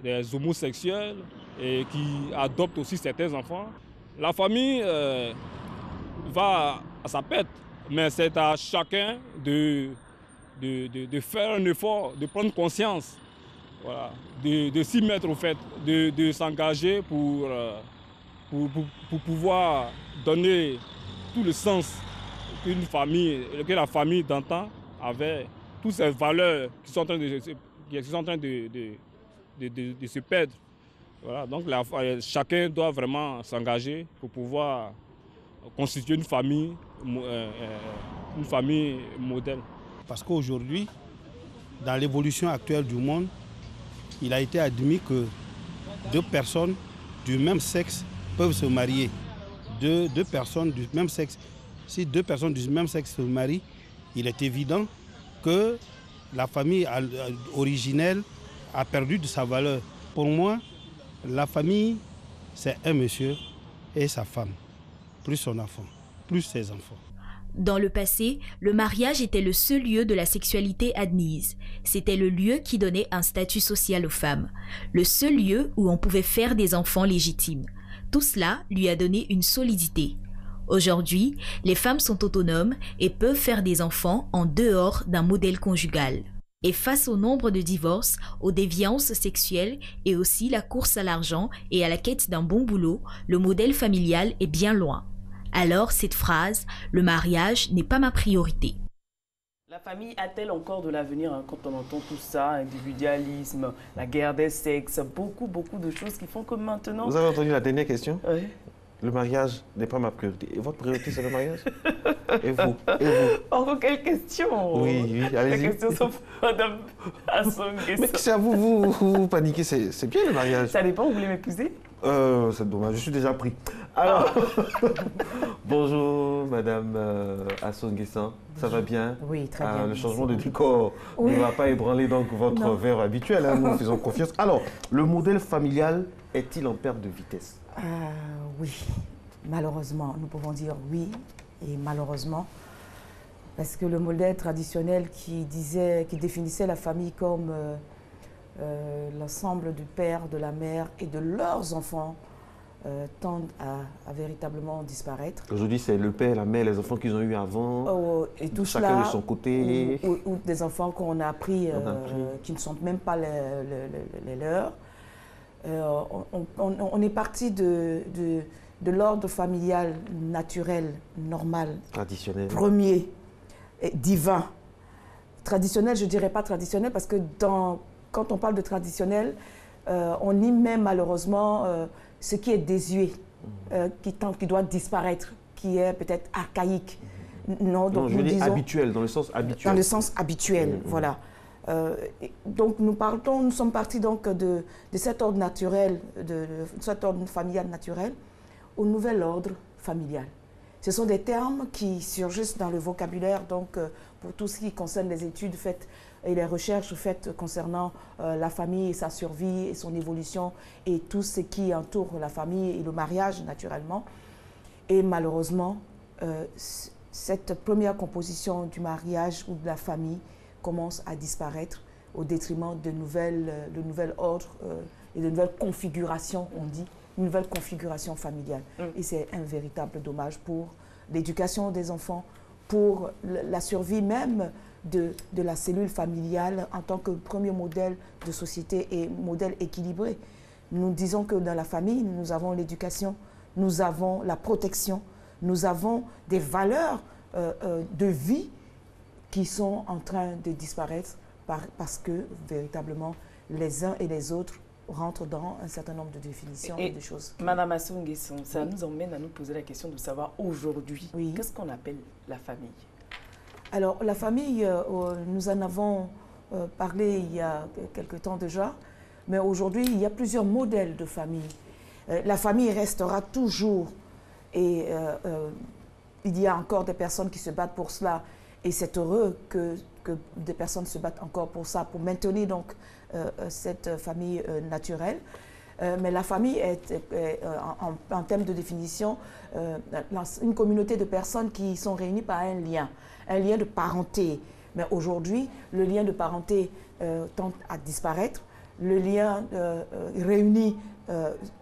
des homosexuels qui adoptent aussi certains enfants. La famille va à sa perte, mais c'est à chacun de faire un effort, de prendre conscience, voilà, de s'y mettre au fait, de s'engager pour pouvoir donner tout le sens que la famille d'antan avait, toutes ces valeurs qui sont en train de se perdre. Voilà, donc chacun doit vraiment s'engager pour pouvoir constituer une famille modèle. Parce qu'aujourd'hui, dans l'évolution actuelle du monde, il a été admis que deux personnes du même sexe peuvent se marier. Deux personnes du même sexe. Si deux personnes du même sexe se marient, il est évident que la famille originelle a perdu de sa valeur. Pour moi, la famille, c'est un monsieur et sa femme, plus son enfant, plus ses enfants. Dans le passé, le mariage était le seul lieu de la sexualité admise. C'était le lieu qui donnait un statut social aux femmes, le seul lieu où on pouvait faire des enfants légitimes. Tout cela lui a donné une solidité. Aujourd'hui, les femmes sont autonomes et peuvent faire des enfants en dehors d'un modèle conjugal. Et face au nombre de divorces, aux déviances sexuelles et aussi la course à l'argent et à la quête d'un bon boulot, le modèle familial est bien loin. Alors cette phrase « le mariage n'est pas ma priorité ». La famille a-t-elle encore de l'avenir quand on entend tout ça, individualisme, la guerre des sexes, beaucoup de choses qui font que maintenant... Vous avez entendu la dernière question? Oui. Le mariage n'est pas ma priorité. Et votre priorité, c'est le mariage? Et vous? Encore quelle question? Oui, allez-y. La question sont pour Mme Assong-Nguessan. Mais c'est à vous paniquez, c'est bien le mariage. Ça dépend, vous voulez m'épouser? C'est dommage, je suis déjà pris. Alors, bonjour Madame Assong-Nguessan, ça va bien? Oui, très bien. Le changement de décor ne va pas ébranler donc votre verre habituel, hein, nous faisons confiance. Alors, le modèle familial est-il en perte de vitesse? Oui, malheureusement, nous pouvons dire oui et malheureusement, parce que le modèle traditionnel qui définissait la famille comme l'ensemble du père, de la mère et de leurs enfants tendent à véritablement disparaître. Aujourd'hui, c'est le père, la mère, les enfants qu'ils ont eu avant, et tout chacun cela, de son côté. Ou des enfants qu'on a appris, qui ne sont même pas les leurs. On est parti de l'ordre familial naturel, normal, traditionnel, premier, et divin. Traditionnel, je ne dirais pas traditionnel parce que quand on parle de traditionnel, on y met malheureusement ce qui est désuet, qui doit disparaître, qui est peut-être archaïque. Non, je veux dire habituel, dans le sens habituel. Dans le sens habituel, voilà. Donc nous sommes partis donc de cet ordre naturel, de cet ordre familial naturel, au nouvel ordre familial. Ce sont des termes qui surgissent dans le vocabulaire donc, pour tout ce qui concerne les études faites et les recherches faites concernant la famille et sa survie et son évolution et tout ce qui entoure la famille et le mariage naturellement. Et malheureusement, cette première composition du mariage ou de la famille commence à disparaître au détriment de nouvel ordre et de nouvelles configurations, on dit, une nouvelle configuration familiale. Et c'est un véritable dommage pour l'éducation des enfants, pour la survie même de la cellule familiale en tant que premier modèle de société et modèle équilibré. Nous disons que dans la famille, nous avons l'éducation, nous avons la protection, nous avons des valeurs de vie qui sont en train de disparaître parce que véritablement les uns et les autres rentre dans un certain nombre de définitions et de choses. Madame Assou-Nguesson, ça nous emmène à nous poser la question de savoir aujourd'hui, qu'est-ce qu'on appelle la famille? Alors, la famille, nous en avons parlé il y a quelque temps déjà, mais aujourd'hui, il y a plusieurs modèles de famille. La famille restera toujours, et il y a encore des personnes qui se battent pour cela, et c'est heureux que des personnes se battent encore pour ça, pour maintenir donc cette famille naturelle. Mais la famille est en termes de définition, une communauté de personnes qui sont réunies par un lien de parenté. Mais aujourd'hui, le lien de parenté tend à disparaître, le lien réuni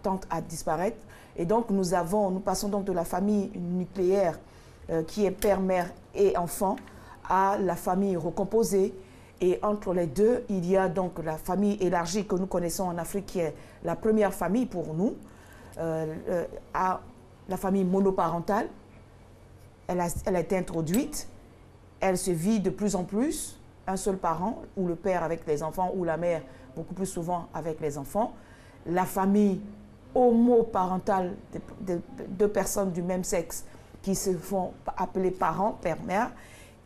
tend à disparaître. Et donc, nous passons donc de la famille nucléaire qui est père, mère et enfant à la famille recomposée. Et entre les deux, il y a donc la famille élargie que nous connaissons en Afrique, qui est la première famille pour nous, à la famille monoparentale. Elle a été introduite, elle se vit de plus en plus, un seul parent, ou le père avec les enfants, ou la mère beaucoup plus souvent avec les enfants. La famille homoparentale, deux personnes du même sexe qui se font appeler parents, père-mère,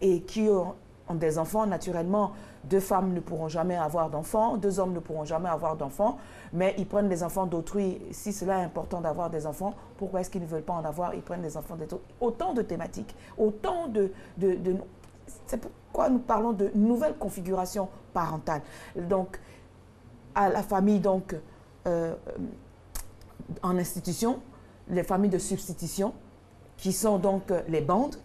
et qui ont des enfants. Naturellement, deux femmes ne pourront jamais avoir d'enfants, deux hommes ne pourront jamais avoir d'enfants, mais ils prennent les enfants d'autrui. Si cela est important d'avoir des enfants, pourquoi est-ce qu'ils ne veulent pas en avoir? Ils prennent les enfants d'autrui. Autant de thématiques, autant de c'est pourquoi nous parlons de nouvelles configurations parentales. Donc, à la famille, donc, en institution, les familles de substitution, qui sont donc les bandes,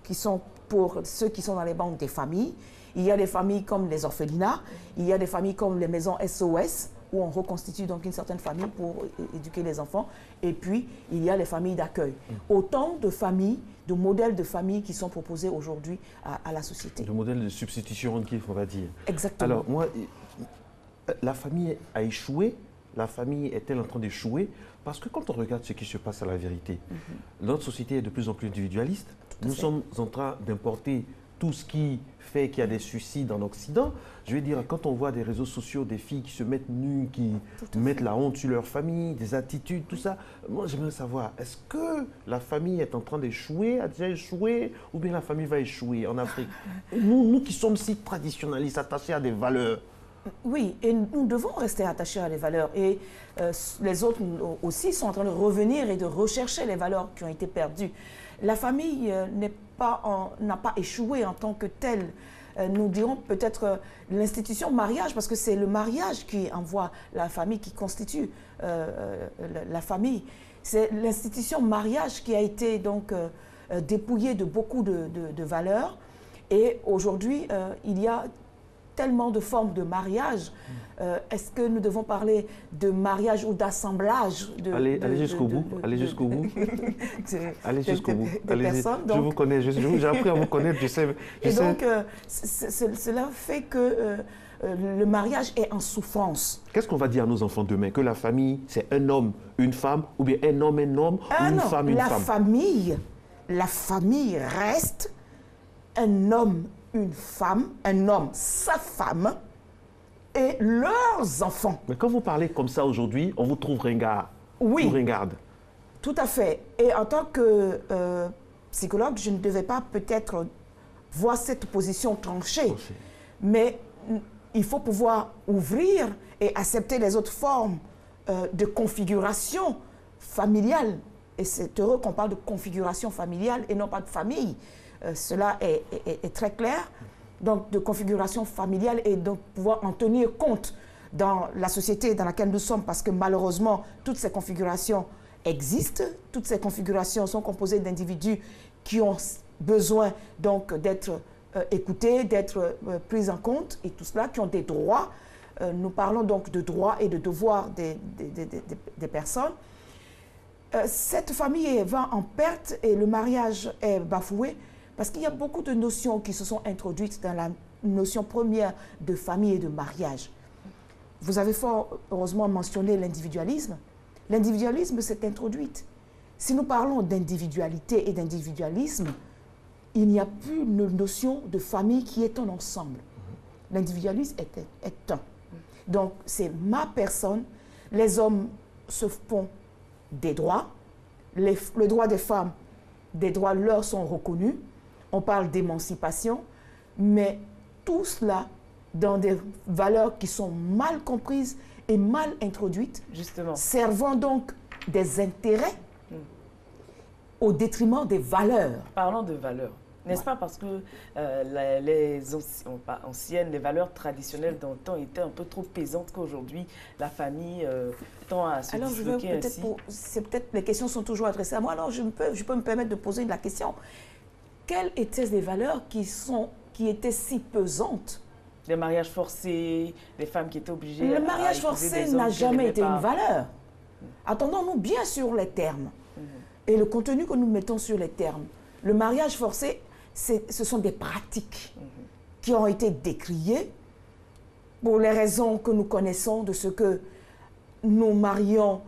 qui sont pour ceux qui sont dans les bandes des familles. Il y a des familles comme les orphelinats, il y a des familles comme les maisons SOS, où on reconstitue donc une certaine famille pour éduquer les enfants. Et puis, il y a les familles d'accueil. Autant de familles, de modèles de familles qui sont proposés aujourd'hui à la société. De modèles de substitution, on va dire. Exactement. Alors, moi, la famille a échoué. La famille est-elle en train d'échouer? Parce que quand on regarde ce qui se passe à la vérité, notre société est de plus en plus individualiste. Nous sommes en train d'importer tout ce qui fait qu'il y a des suicides en Occident. Je veux dire, quand on voit des réseaux sociaux, des filles qui se mettent nues, qui mettent la honte sur leur famille, des attitudes, tout ça, moi j'aimerais savoir, est-ce que la famille est en train d'échouer, a déjà échoué, ou bien la famille va échouer en Afrique? Nous qui sommes si traditionnalistes, attachés à des valeurs. Oui, et nous devons rester attachés à les valeurs. Et les autres aussi sont en train de revenir et de rechercher les valeurs qui ont été perdues. La famille n'a pas échoué en tant que telle. Nous dirons peut-être l'institution mariage, parce que c'est le mariage qui envoie la famille, qui constitue la famille. C'est l'institution mariage qui a été donc dépouillée de beaucoup de valeurs. Et aujourd'hui, il y a tellement de formes de mariage. Est-ce que nous devons parler de mariage ou d'assemblage? Allez jusqu'au bout. Allez jusqu'au bout. Allez jusqu'au bout. Je vous connais. J'ai appris à vous connaître. Donc, cela fait que le mariage est en souffrance. Qu'est-ce qu'on va dire à nos enfants demain? Que la famille, c'est un homme, une femme, ou bien un homme, ou une femme, une femme? La famille reste un homme, une femme, un homme, sa femme et leurs enfants. Mais quand vous parlez comme ça aujourd'hui, on vous trouve ringard. Oui. Ou ringarde. Tout à fait. Et en tant que psychologue, je ne devais pas peut-être voir cette position tranchée. Mais il faut pouvoir ouvrir et accepter les autres formes de configuration familiale. Et c'est heureux qu'on parle de configuration familiale et non pas de famille. Cela est très clair, donc de configuration familiale, et donc pouvoir en tenir compte dans la société dans laquelle nous sommes, parce que malheureusement, toutes ces configurations existent, toutes ces configurations sont composées d'individus qui ont besoin donc d'être écoutés, d'être pris en compte, et tout cela, qui ont des droits. Nous parlons donc de droits et de devoirs des personnes. Cette famille va en perte et le mariage est bafoué, parce qu'il y a beaucoup de notions qui se sont introduites dans la notion première de famille et de mariage. Vous avez fort heureusement mentionné l'individualisme. L'individualisme s'est introduit. Si nous parlons d'individualité et d'individualisme, il n'y a plus une notion de famille qui est un ensemble. L'individualisme est un. Donc, c'est ma personne. Les hommes se font des droits. Le droit des femmes, des droits leur sont reconnus. On parle d'émancipation, mais tout cela dans des valeurs qui sont mal comprises et mal introduites, justement, servant donc des intérêts au détriment des valeurs. Parlons de valeurs. N'est-ce pas parce que les anciennes, les valeurs traditionnelles d'antan étaient un peu trop pesantes qu'aujourd'hui la famille tend à se disloquer ainsi? Les questions sont toujours adressées à moi, alors je peux me permettre de poser la question. Quelles étaient les valeurs qui étaient si pesantes? Les mariages forcés, les femmes qui étaient obligées... Le mariage forcé n'a jamais été une valeur. Attendons-nous bien sur les termes et le contenu que nous mettons sur les termes. Le mariage forcé, ce sont des pratiques qui ont été décriées pour les raisons que nous connaissons de ce que nous marions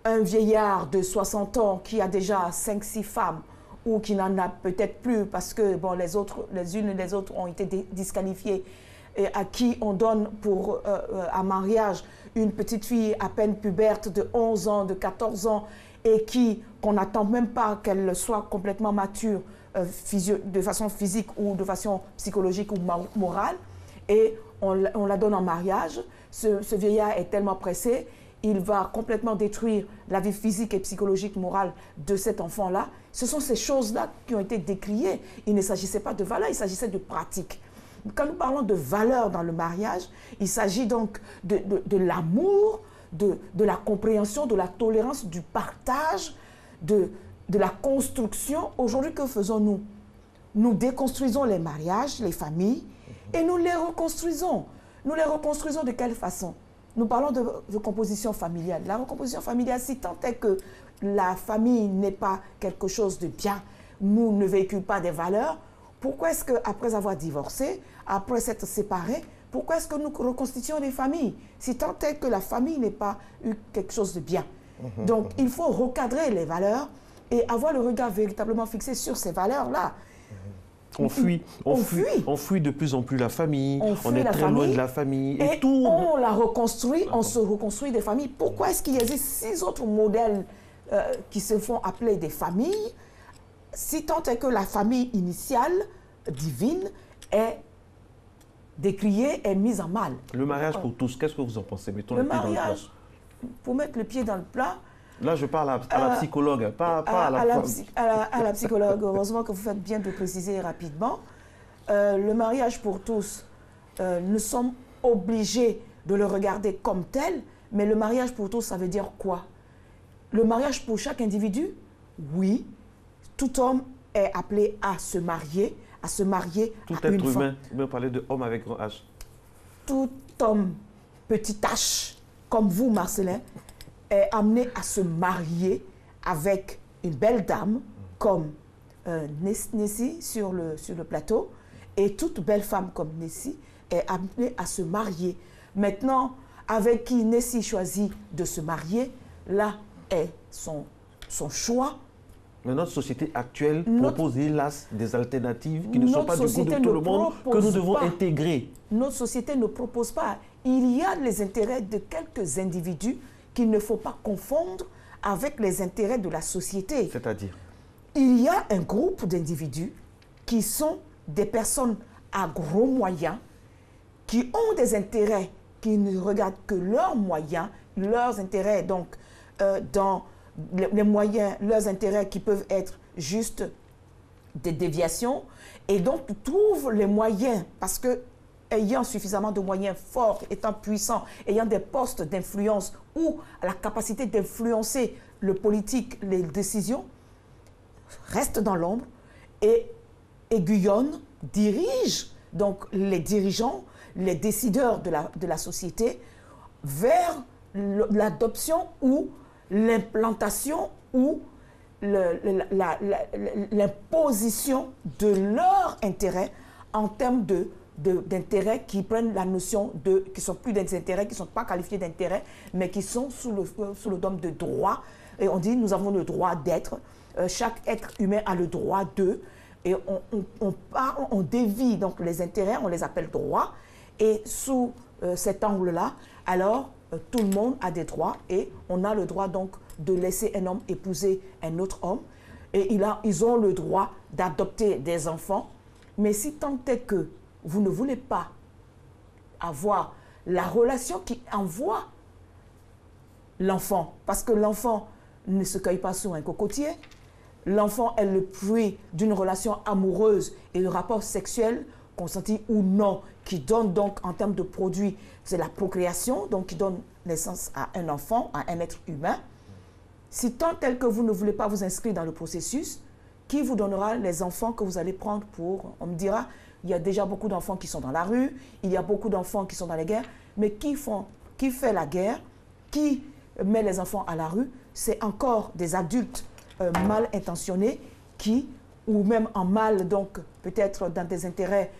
un vieillard de 60 ans qui a déjà 5-6 femmes ou qui n'en a peut-être plus parce que bon, les unes et les autres ont été disqualifiées et à qui on donne à mariage une petite fille à peine puberte de 11 ans, de 14 ans et qu'on n'attend même pas qu'elle soit complètement mature de façon physique ou de façon psychologique ou morale, et on la donne en mariage. Ce vieillard est tellement pressé, il va complètement détruire la vie physique et psychologique, morale de cet enfant-là. Ce sont ces choses-là qui ont été décriées. Il ne s'agissait pas de valeurs, il s'agissait de pratiques. Quand nous parlons de valeurs dans le mariage, il s'agit donc de l'amour, de la compréhension, de la tolérance, du partage, de la construction. Aujourd'hui, que faisons-nous? Nous déconstruisons les mariages, les familles, et nous les reconstruisons. Nous les reconstruisons de quelle façon? Nous parlons de recomposition familiale. La recomposition familiale, si tant est que la famille n'est pas quelque chose de bien, nous ne véhiculons pas des valeurs, pourquoi est-ce qu'après avoir divorcé, après s'être séparés, pourquoi est-ce que nous reconstituons des familles? Si tant est que la famille n'est pas eu quelque chose de bien. Donc, il faut recadrer les valeurs et avoir le regard véritablement fixé sur ces valeurs-là. On fuit de plus en plus la famille, on est très loin de la famille. Et on la reconstruit, on se reconstruit des familles. Pourquoi est-ce qu'il existe 6 autres modèles qui se font appeler des familles, si tant est que la famille initiale, divine, est décriée, est mise en mal? Le mariage pour tous, qu'est-ce que vous en pensez? Mettons le pied dans le plat. mariage, pour mettre le pied dans le plat... Là, je parle à la psychologue, pas à la psychologue. Heureusement que vous faites bien de préciser rapidement. Le mariage pour tous, nous sommes obligés de le regarder comme tel, mais le mariage pour tous, ça veut dire quoi? Le mariage pour chaque individu? Oui. Tout homme est appelé à se marier à une femme. Tout être humain, vous parlez de homme avec grand H. Tout homme, petit h, comme vous, Marcelin, est amené à se marier avec une belle dame comme Nessie sur le plateau, et toute belle femme comme Nessie est amenée à se marier. Maintenant, avec qui Nessie choisit de se marier, là est son choix. Mais notre société actuelle propose, hélas, des alternatives qui ne sont pas du goût de tout le monde, que nous devons intégrer. Notre société ne propose pas. Il y a les intérêts de quelques individus qu'il ne faut pas confondre avec les intérêts de la société. C'est-à-dire? Il y a un groupe d'individus qui sont des personnes à gros moyens, qui ont des intérêts, qui ne regardent que leurs moyens, leurs intérêts, donc dans les moyens, leurs intérêts qui peuvent être juste des déviations, et donc trouvent les moyens, parce que ayant suffisamment de moyens forts, étant puissants, ayant des postes d'influence ou la capacité d'influencer le politique, les décisions, restent dans l'ombre et aiguillonnent, dirigent donc les dirigeants, les décideurs de la société vers l'adoption ou l'implantation ou l'imposition de leurs intérêts en termes d'intérêts qui prennent la notion qui ne sont plus des intérêts, qui ne sont pas qualifiés d'intérêts, mais qui sont sous le dôme de droit. Et on dit, nous avons le droit d'être. Chaque être humain a le droit d'eux. Et on dévie donc les intérêts, on les appelle droits. Et sous cet angle-là, alors tout le monde a des droits et on a le droit donc de laisser un homme épouser un autre homme et ils ont le droit d'adopter des enfants. Mais si tant est que vous ne voulez pas avoir la relation qui envoie l'enfant, parce que l'enfant ne se cueille pas sous un cocotier, l'enfant est le fruit d'une relation amoureuse et le rapport sexuel, consenti ou non, qui donne donc en termes de produits, c'est la procréation, donc qui donne naissance à un enfant, à un être humain. Si tant tel que vous ne voulez pas vous inscrire dans le processus, qui vous donnera les enfants que vous allez prendre pour... On me dira, il y a déjà beaucoup d'enfants qui sont dans la rue, il y a beaucoup d'enfants qui sont dans les guerres, mais qui fait la guerre, qui met les enfants à la rue, c'est encore des adultes mal intentionnés qui, ou même en mal, donc peut-être dans des intérêts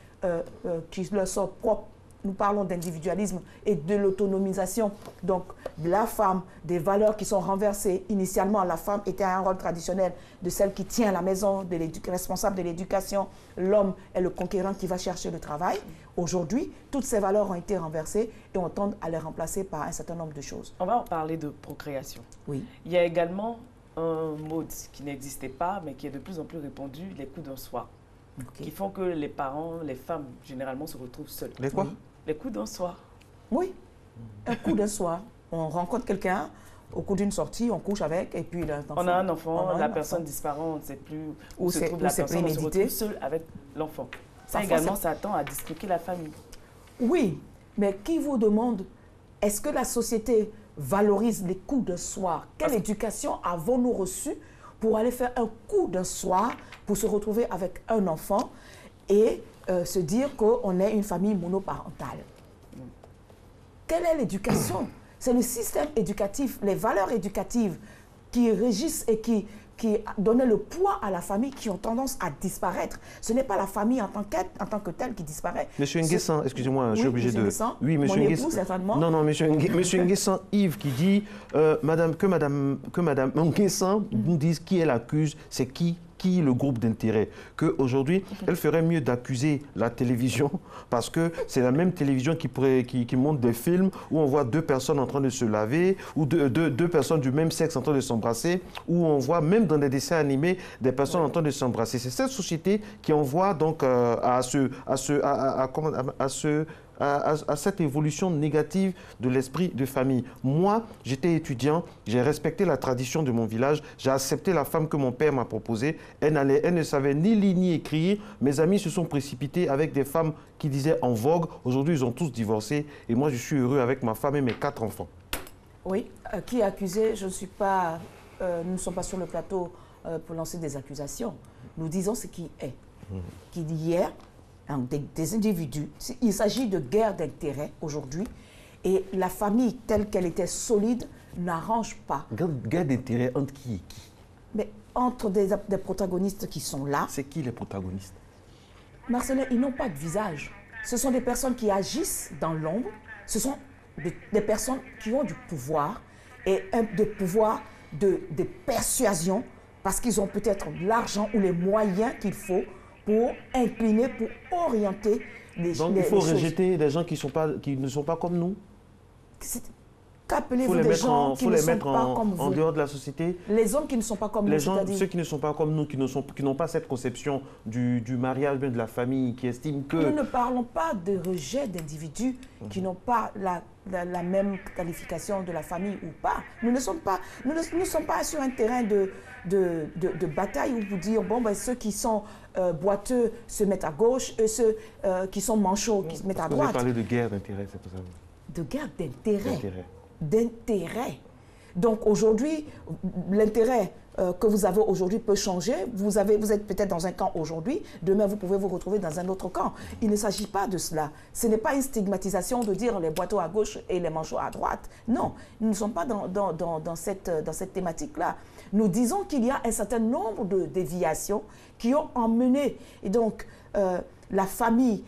qui leur sont propres. Nous parlons d'individualisme et de l'autonomisation. Donc, de la femme, des valeurs qui sont renversées. Initialement, la femme était à un rôle traditionnel de celle qui tient la maison, responsable de l'éducation. L'homme est le conquérant qui va chercher le travail. Aujourd'hui, toutes ces valeurs ont été renversées et on tend à les remplacer par un certain nombre de choses. On va en parler de procréation. Oui. Il y a également un mode qui n'existait pas, mais qui est de plus en plus répandu, les coups d'un soir. Okay. Qui font que les parents, les femmes, généralement, se retrouvent seules. Les quoi? Les coups d'un soir. Oui, un coup d'un soir. On rencontre quelqu'un, au cours d'une sortie, on couche avec, et puis on a un enfant, la personne disparaît, on ne sait plus où se trouve la personne, on se retrouve seul avec l'enfant. Ça également, ça tend à disloquer la famille. Oui, mais qui vous demande, est-ce que la société valorise les coups d'un soir? Quelle éducation avons-nous reçue pour aller faire un coup d'un soir, pour se retrouver avec un enfant et se dire qu'on est une famille monoparentale? Quelle est l'éducation? C'est le système éducatif, les valeurs éducatives qui régissent et qui donnaient le poids à la famille qui ont tendance à disparaître. Ce n'est pas la famille en tant que telle qui disparaît. Monsieur Nguessan, excusez-moi, je suis obligé de... Oui, monsieur Nguessan. Certainement. Non, monsieur Nguessan, Yves qui dit que Madame Nguessan nous dise qui elle accuse, c'est qui le groupe d'intérêt, qu'aujourd'hui, elle ferait mieux d'accuser la télévision parce que c'est la même télévision qui montre des films où on voit deux personnes en train de se laver ou deux personnes du même sexe en train de s'embrasser, où on voit même dans des dessins animés des personnes en train de s'embrasser. C'est cette société qui envoie donc à cette évolution négative de l'esprit de famille. Moi, j'étais étudiant, j'ai respecté la tradition de mon village, j'ai accepté la femme que mon père m'a proposée. Elle ne savait ni lire ni écrire. Mes amis se sont précipités avec des femmes qui disaient en vogue. Aujourd'hui, ils ont tous divorcé et moi, je suis heureux avec ma femme et mes 4 enfants. Oui, qui est accusé? Je ne suis pas... nous ne sommes pas sur le plateau pour lancer des accusations. Nous disons ce qui est. Qu'il y a des individus. Il s'agit de guerre d'intérêt aujourd'hui et la famille telle qu'elle était solide n'arrange pas. Guerre d'intérêt entre qui et qui? Mais entre des protagonistes qui sont là. C'est qui les protagonistes? Marcelin, ils n'ont pas de visage. Ce sont des personnes qui agissent dans l'ombre. Ce sont des personnes qui ont du pouvoir et de pouvoir de persuasion parce qu'ils ont peut-être l'argent ou les moyens qu'il faut pour incliner, pour orienter les choses. Donc il faut rejeter des gens qui ne sont pas comme nous? Qu'appelez-vous des gens qui ne sont pas comme vous? En dehors de la société? Les hommes qui ne sont pas comme nous, c'est-à-dire? Ceux qui ne sont pas comme nous, qui n'ont pas cette conception du mariage, de la famille, qui estiment que... Nous ne parlons pas de rejet d'individus qui n'ont pas la même qualification de la famille ou pas. Nous ne sommes pas sur un terrain de bataille où vous dire, bon, ben, ceux qui sont boiteux se mettent à gauche et ceux qui sont manchots qui se mettent à droite. Vous avez parlé de guerre d'intérêt, c'est pour ça. De guerre d'intérêt. Donc aujourd'hui, l'intérêt que vous avez aujourd'hui peut changer. Vous êtes peut-être dans un camp aujourd'hui, demain vous pouvez vous retrouver dans un autre camp. Il ne s'agit pas de cela. Ce n'est pas une stigmatisation de dire les boiteux à gauche et les manchots à droite. Non, nous ne sommes pas dans cette thématique-là. Nous disons qu'il y a un certain nombre de déviations qui ont emmené et donc, la famille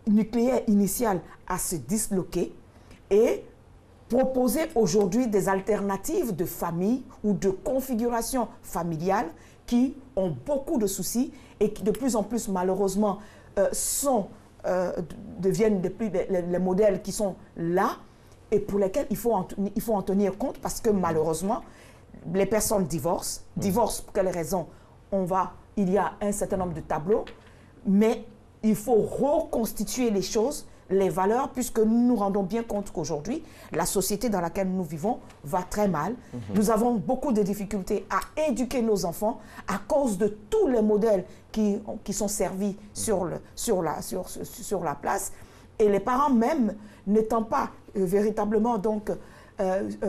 nucléaire initiale à se disloquer et proposer aujourd'hui des alternatives de famille ou de configuration familiale qui ont beaucoup de soucis et qui de plus en plus malheureusement sont deviennent les modèles qui sont là et pour lesquels il faut en tenir compte parce que malheureusement, les personnes divorcent. Divorcent pour quelles raisons? Il y a un certain nombre de tableaux, mais il faut reconstituer les choses, les valeurs, puisque nous nous rendons bien compte qu'aujourd'hui, la société dans laquelle nous vivons va très mal. Nous avons beaucoup de difficultés à éduquer nos enfants à cause de tous les modèles qui sont servis sur la place. Et les parents même, n'étant pas véritablement donc,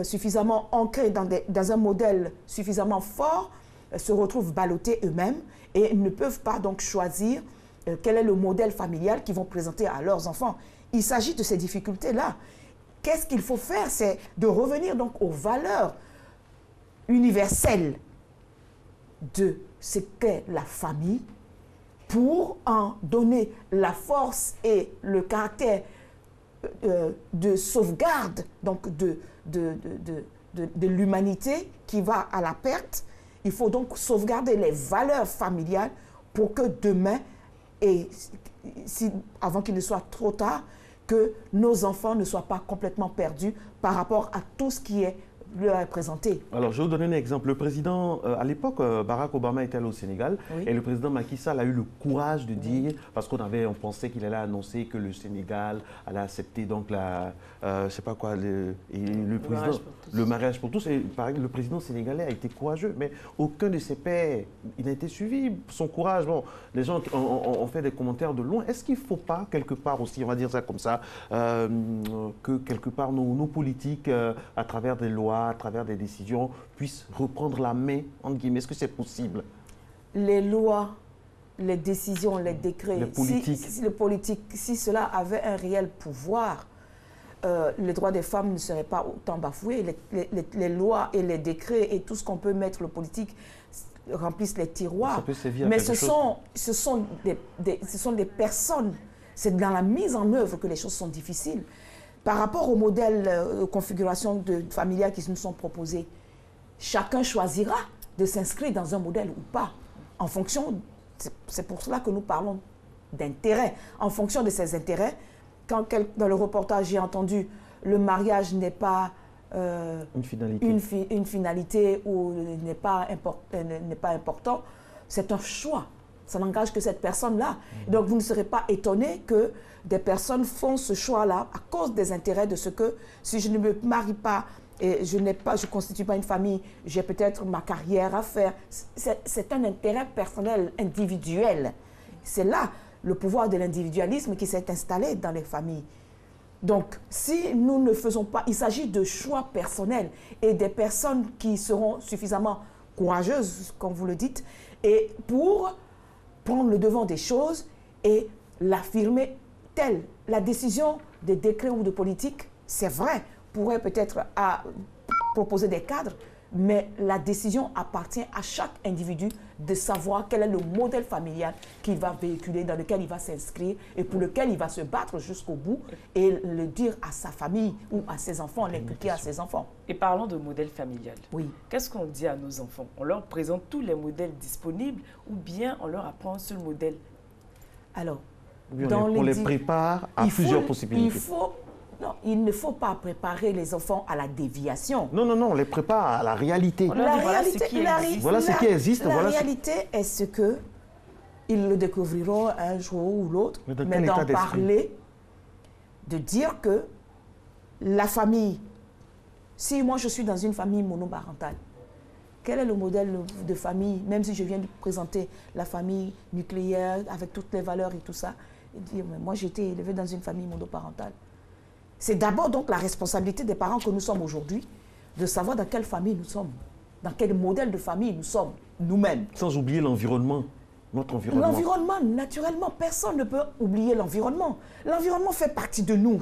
suffisamment ancrés dans un modèle suffisamment fort, se retrouvent ballottés eux-mêmes et ne peuvent pas donc choisir quel est le modèle familial qu'ils vont présenter à leurs enfants. Il s'agit de ces difficultés-là. Qu'est-ce qu'il faut faire? C'est de revenir donc aux valeurs universelles de ce qu'est la famille pour en donner la force et le caractère de sauvegarde donc de l'humanité qui va à la perte. Il faut donc sauvegarder les valeurs familiales pour que demain, et avant qu'il ne soit trop tard, que nos enfants ne soient pas complètement perdus par rapport à tout ce qui est leur est présenté. Alors, je vais vous donner un exemple. Le président, à l'époque, Barack Obama était allé au Sénégal et le président Macky Sall a eu le courage de dire, parce on pensait qu'il allait annoncer que le Sénégal allait accepter donc je sais pas quoi, le mariage pour tous. Et pareil, le président sénégalais a été courageux, mais aucun de ses pairs, il n'a été suivi. Son courage, bon, les gens ont fait des commentaires de loin. Est-ce qu'il ne faut pas, quelque part aussi, on va dire ça comme ça, que quelque part nos politiques, à travers des lois, à travers des décisions, puissent reprendre la main, entre guillemets? Est-ce que c'est possible? Les lois, les décisions, les décrets, les politiques. Si cela avait un réel pouvoir, les droits des femmes ne seraient pas autant bafoués. Les lois et les décrets et tout ce qu'on peut mettre, le politique, remplissent les tiroirs. Ça peut servir à Mais quelque ce sont des personnes. C'est dans la mise en œuvre que les choses sont difficiles. Par rapport au modèle configuration familiale qui nous sont proposés, chacun choisira de s'inscrire dans un modèle ou pas. En fonction, c'est pour cela que nous parlons d'intérêts. En fonction de ces intérêts, quand dans le reportage j'ai entendu le mariage n'est pas une finalité ou n'est pas important, c'est un choix. Ça n'engage que cette personne-là. Donc, vous ne serez pas étonné que des personnes font ce choix-là à cause des intérêts de ce que, si je ne me marie pas et je ne constitue pas une famille, j'ai peut-être ma carrière à faire. C'est un intérêt personnel, individuel. C'est là le pouvoir de l'individualisme qui s'est installé dans les familles. Donc, si nous ne faisons pas, il s'agit de choix personnels et des personnes qui seront suffisamment courageuses, comme vous le dites, et pour prendre le devant des choses et l'affirmer telle. La décision de décret ou de politique, c'est vrai, pourrait peut-être proposer des cadres, mais la décision appartient à chaque individu de savoir quel est le modèle familial qu'il va véhiculer, dans lequel il va s'inscrire et pour lequel il va se battre jusqu'au bout et le dire à sa famille ou à ses enfants, l'inculquer à ses enfants. Et parlons de modèle familial. Oui. Qu'est-ce qu'on dit à nos enfants? On leur présente tous les modèles disponibles ou bien on leur apprend un seul modèle? Alors, on les prépare à plusieurs possibilités. Il ne faut pas préparer les enfants à la déviation. Non, on les prépare à la réalité. Voilà ce qui existe. La réalité est ce que ils le découvriront un jour ou l'autre, mais d'en parler, de dire que la famille, si moi je suis dans une famille monoparentale, quel est le modèle de famille, même si je viens de présenter la famille nucléaire avec toutes les valeurs et tout ça, et dire, mais moi j'ai été élevée dans une famille monoparentale. C'est d'abord donc la responsabilité des parents que nous sommes aujourd'hui de savoir dans quelle famille nous sommes, dans quel modèle de famille nous sommes, nous-mêmes. Sans oublier l'environnement, notre environnement. L'environnement, naturellement, personne ne peut oublier l'environnement. L'environnement fait partie de nous.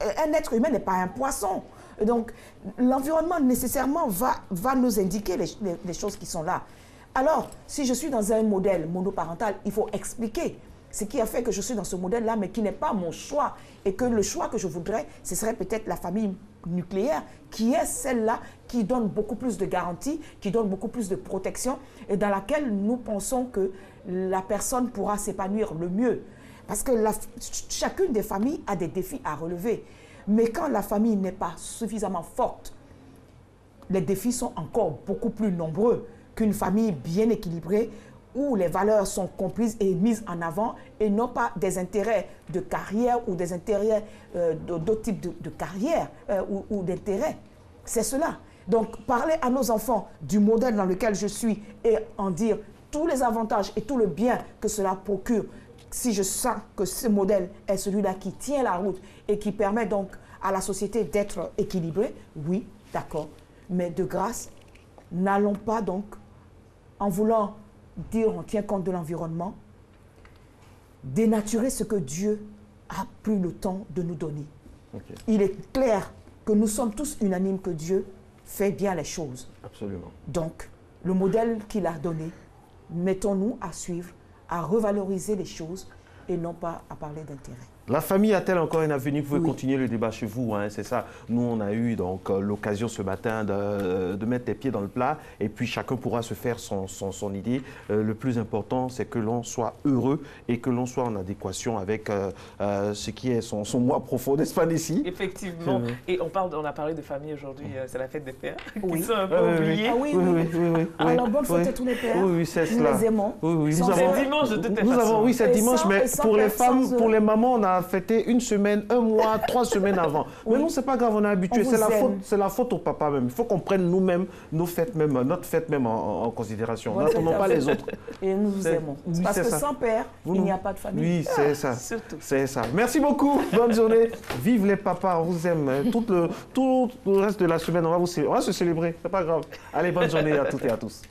Un être humain n'est pas un poisson. Donc, l'environnement nécessairement va nous indiquer les choses qui sont là. Alors, si je suis dans un modèle monoparental, il faut expliquer ce qui a fait que je suis dans ce modèle-là, mais qui n'est pas mon choix. Et que le choix que je voudrais, ce serait peut-être la famille nucléaire, qui est celle-là qui donne beaucoup plus de garanties, qui donne beaucoup plus de protection, et dans laquelle nous pensons que la personne pourra s'épanouir le mieux. Parce que chacune des familles a des défis à relever. Mais quand la famille n'est pas suffisamment forte, les défis sont encore beaucoup plus nombreux qu'une famille bien équilibrée où les valeurs sont comprises et mises en avant et non pas des intérêts de carrière ou des intérêts d'autres types de carrière ou d'intérêts. C'est cela. Donc, parler à nos enfants du modèle dans lequel je suis et en dire tous les avantages et tout le bien que cela procure, si je sens que ce modèle est celui-là qui tient la route et qui permet donc à la société d'être équilibrée, oui, d'accord. Mais de grâce, n'allons pas donc, en voulant dire on tient compte de l'environnement, dénaturer ce que Dieu a pris le temps de nous donner. Okay. Il est clair que nous sommes tous unanimes que Dieu fait bien les choses. Absolument. Donc, le modèle qu'il a donné, mettons-nous à suivre, à revaloriser les choses et non pas à parler d'intérêt. La famille a-t-elle encore un avenir? Vous pouvez continuer le débat chez vous, hein, c'est ça. Nous, on a eu donc l'occasion ce matin de mettre les pieds dans le plat et puis chacun pourra se faire son idée. Le plus important, c'est que l'on soit heureux et que l'on soit en adéquation avec ce qui est son moi profond, n'est-ce pas, Nessie? Effectivement. Et on a parlé de famille aujourd'hui, c'est la fête des pères. Oui. Qui sont un peu oubliés. Oui. Alors, bonne fête à tous les pères. Oui, c'est cela. Nous les aimons. Oui. C'est dimanche de toute façon. Oui, c'est dimanche, mais pour les femmes, pour les mamans, on a fêté une semaine, un mois, 3 semaines avant. Mais non, c'est pas grave, on est habitué. C'est la faute au papa même. Il faut qu'on prenne nous-mêmes notre fête même en considération. N'attendons pas les autres. Et nous vous aimons. Parce que sans père, il n'y a pas de famille. Oui, c'est ça. C'est ça. Merci beaucoup. Bonne journée. Vive les papas. On vous aime. Tout le reste de la semaine, on va se célébrer. C'est pas grave. Allez, bonne journée à toutes et à tous.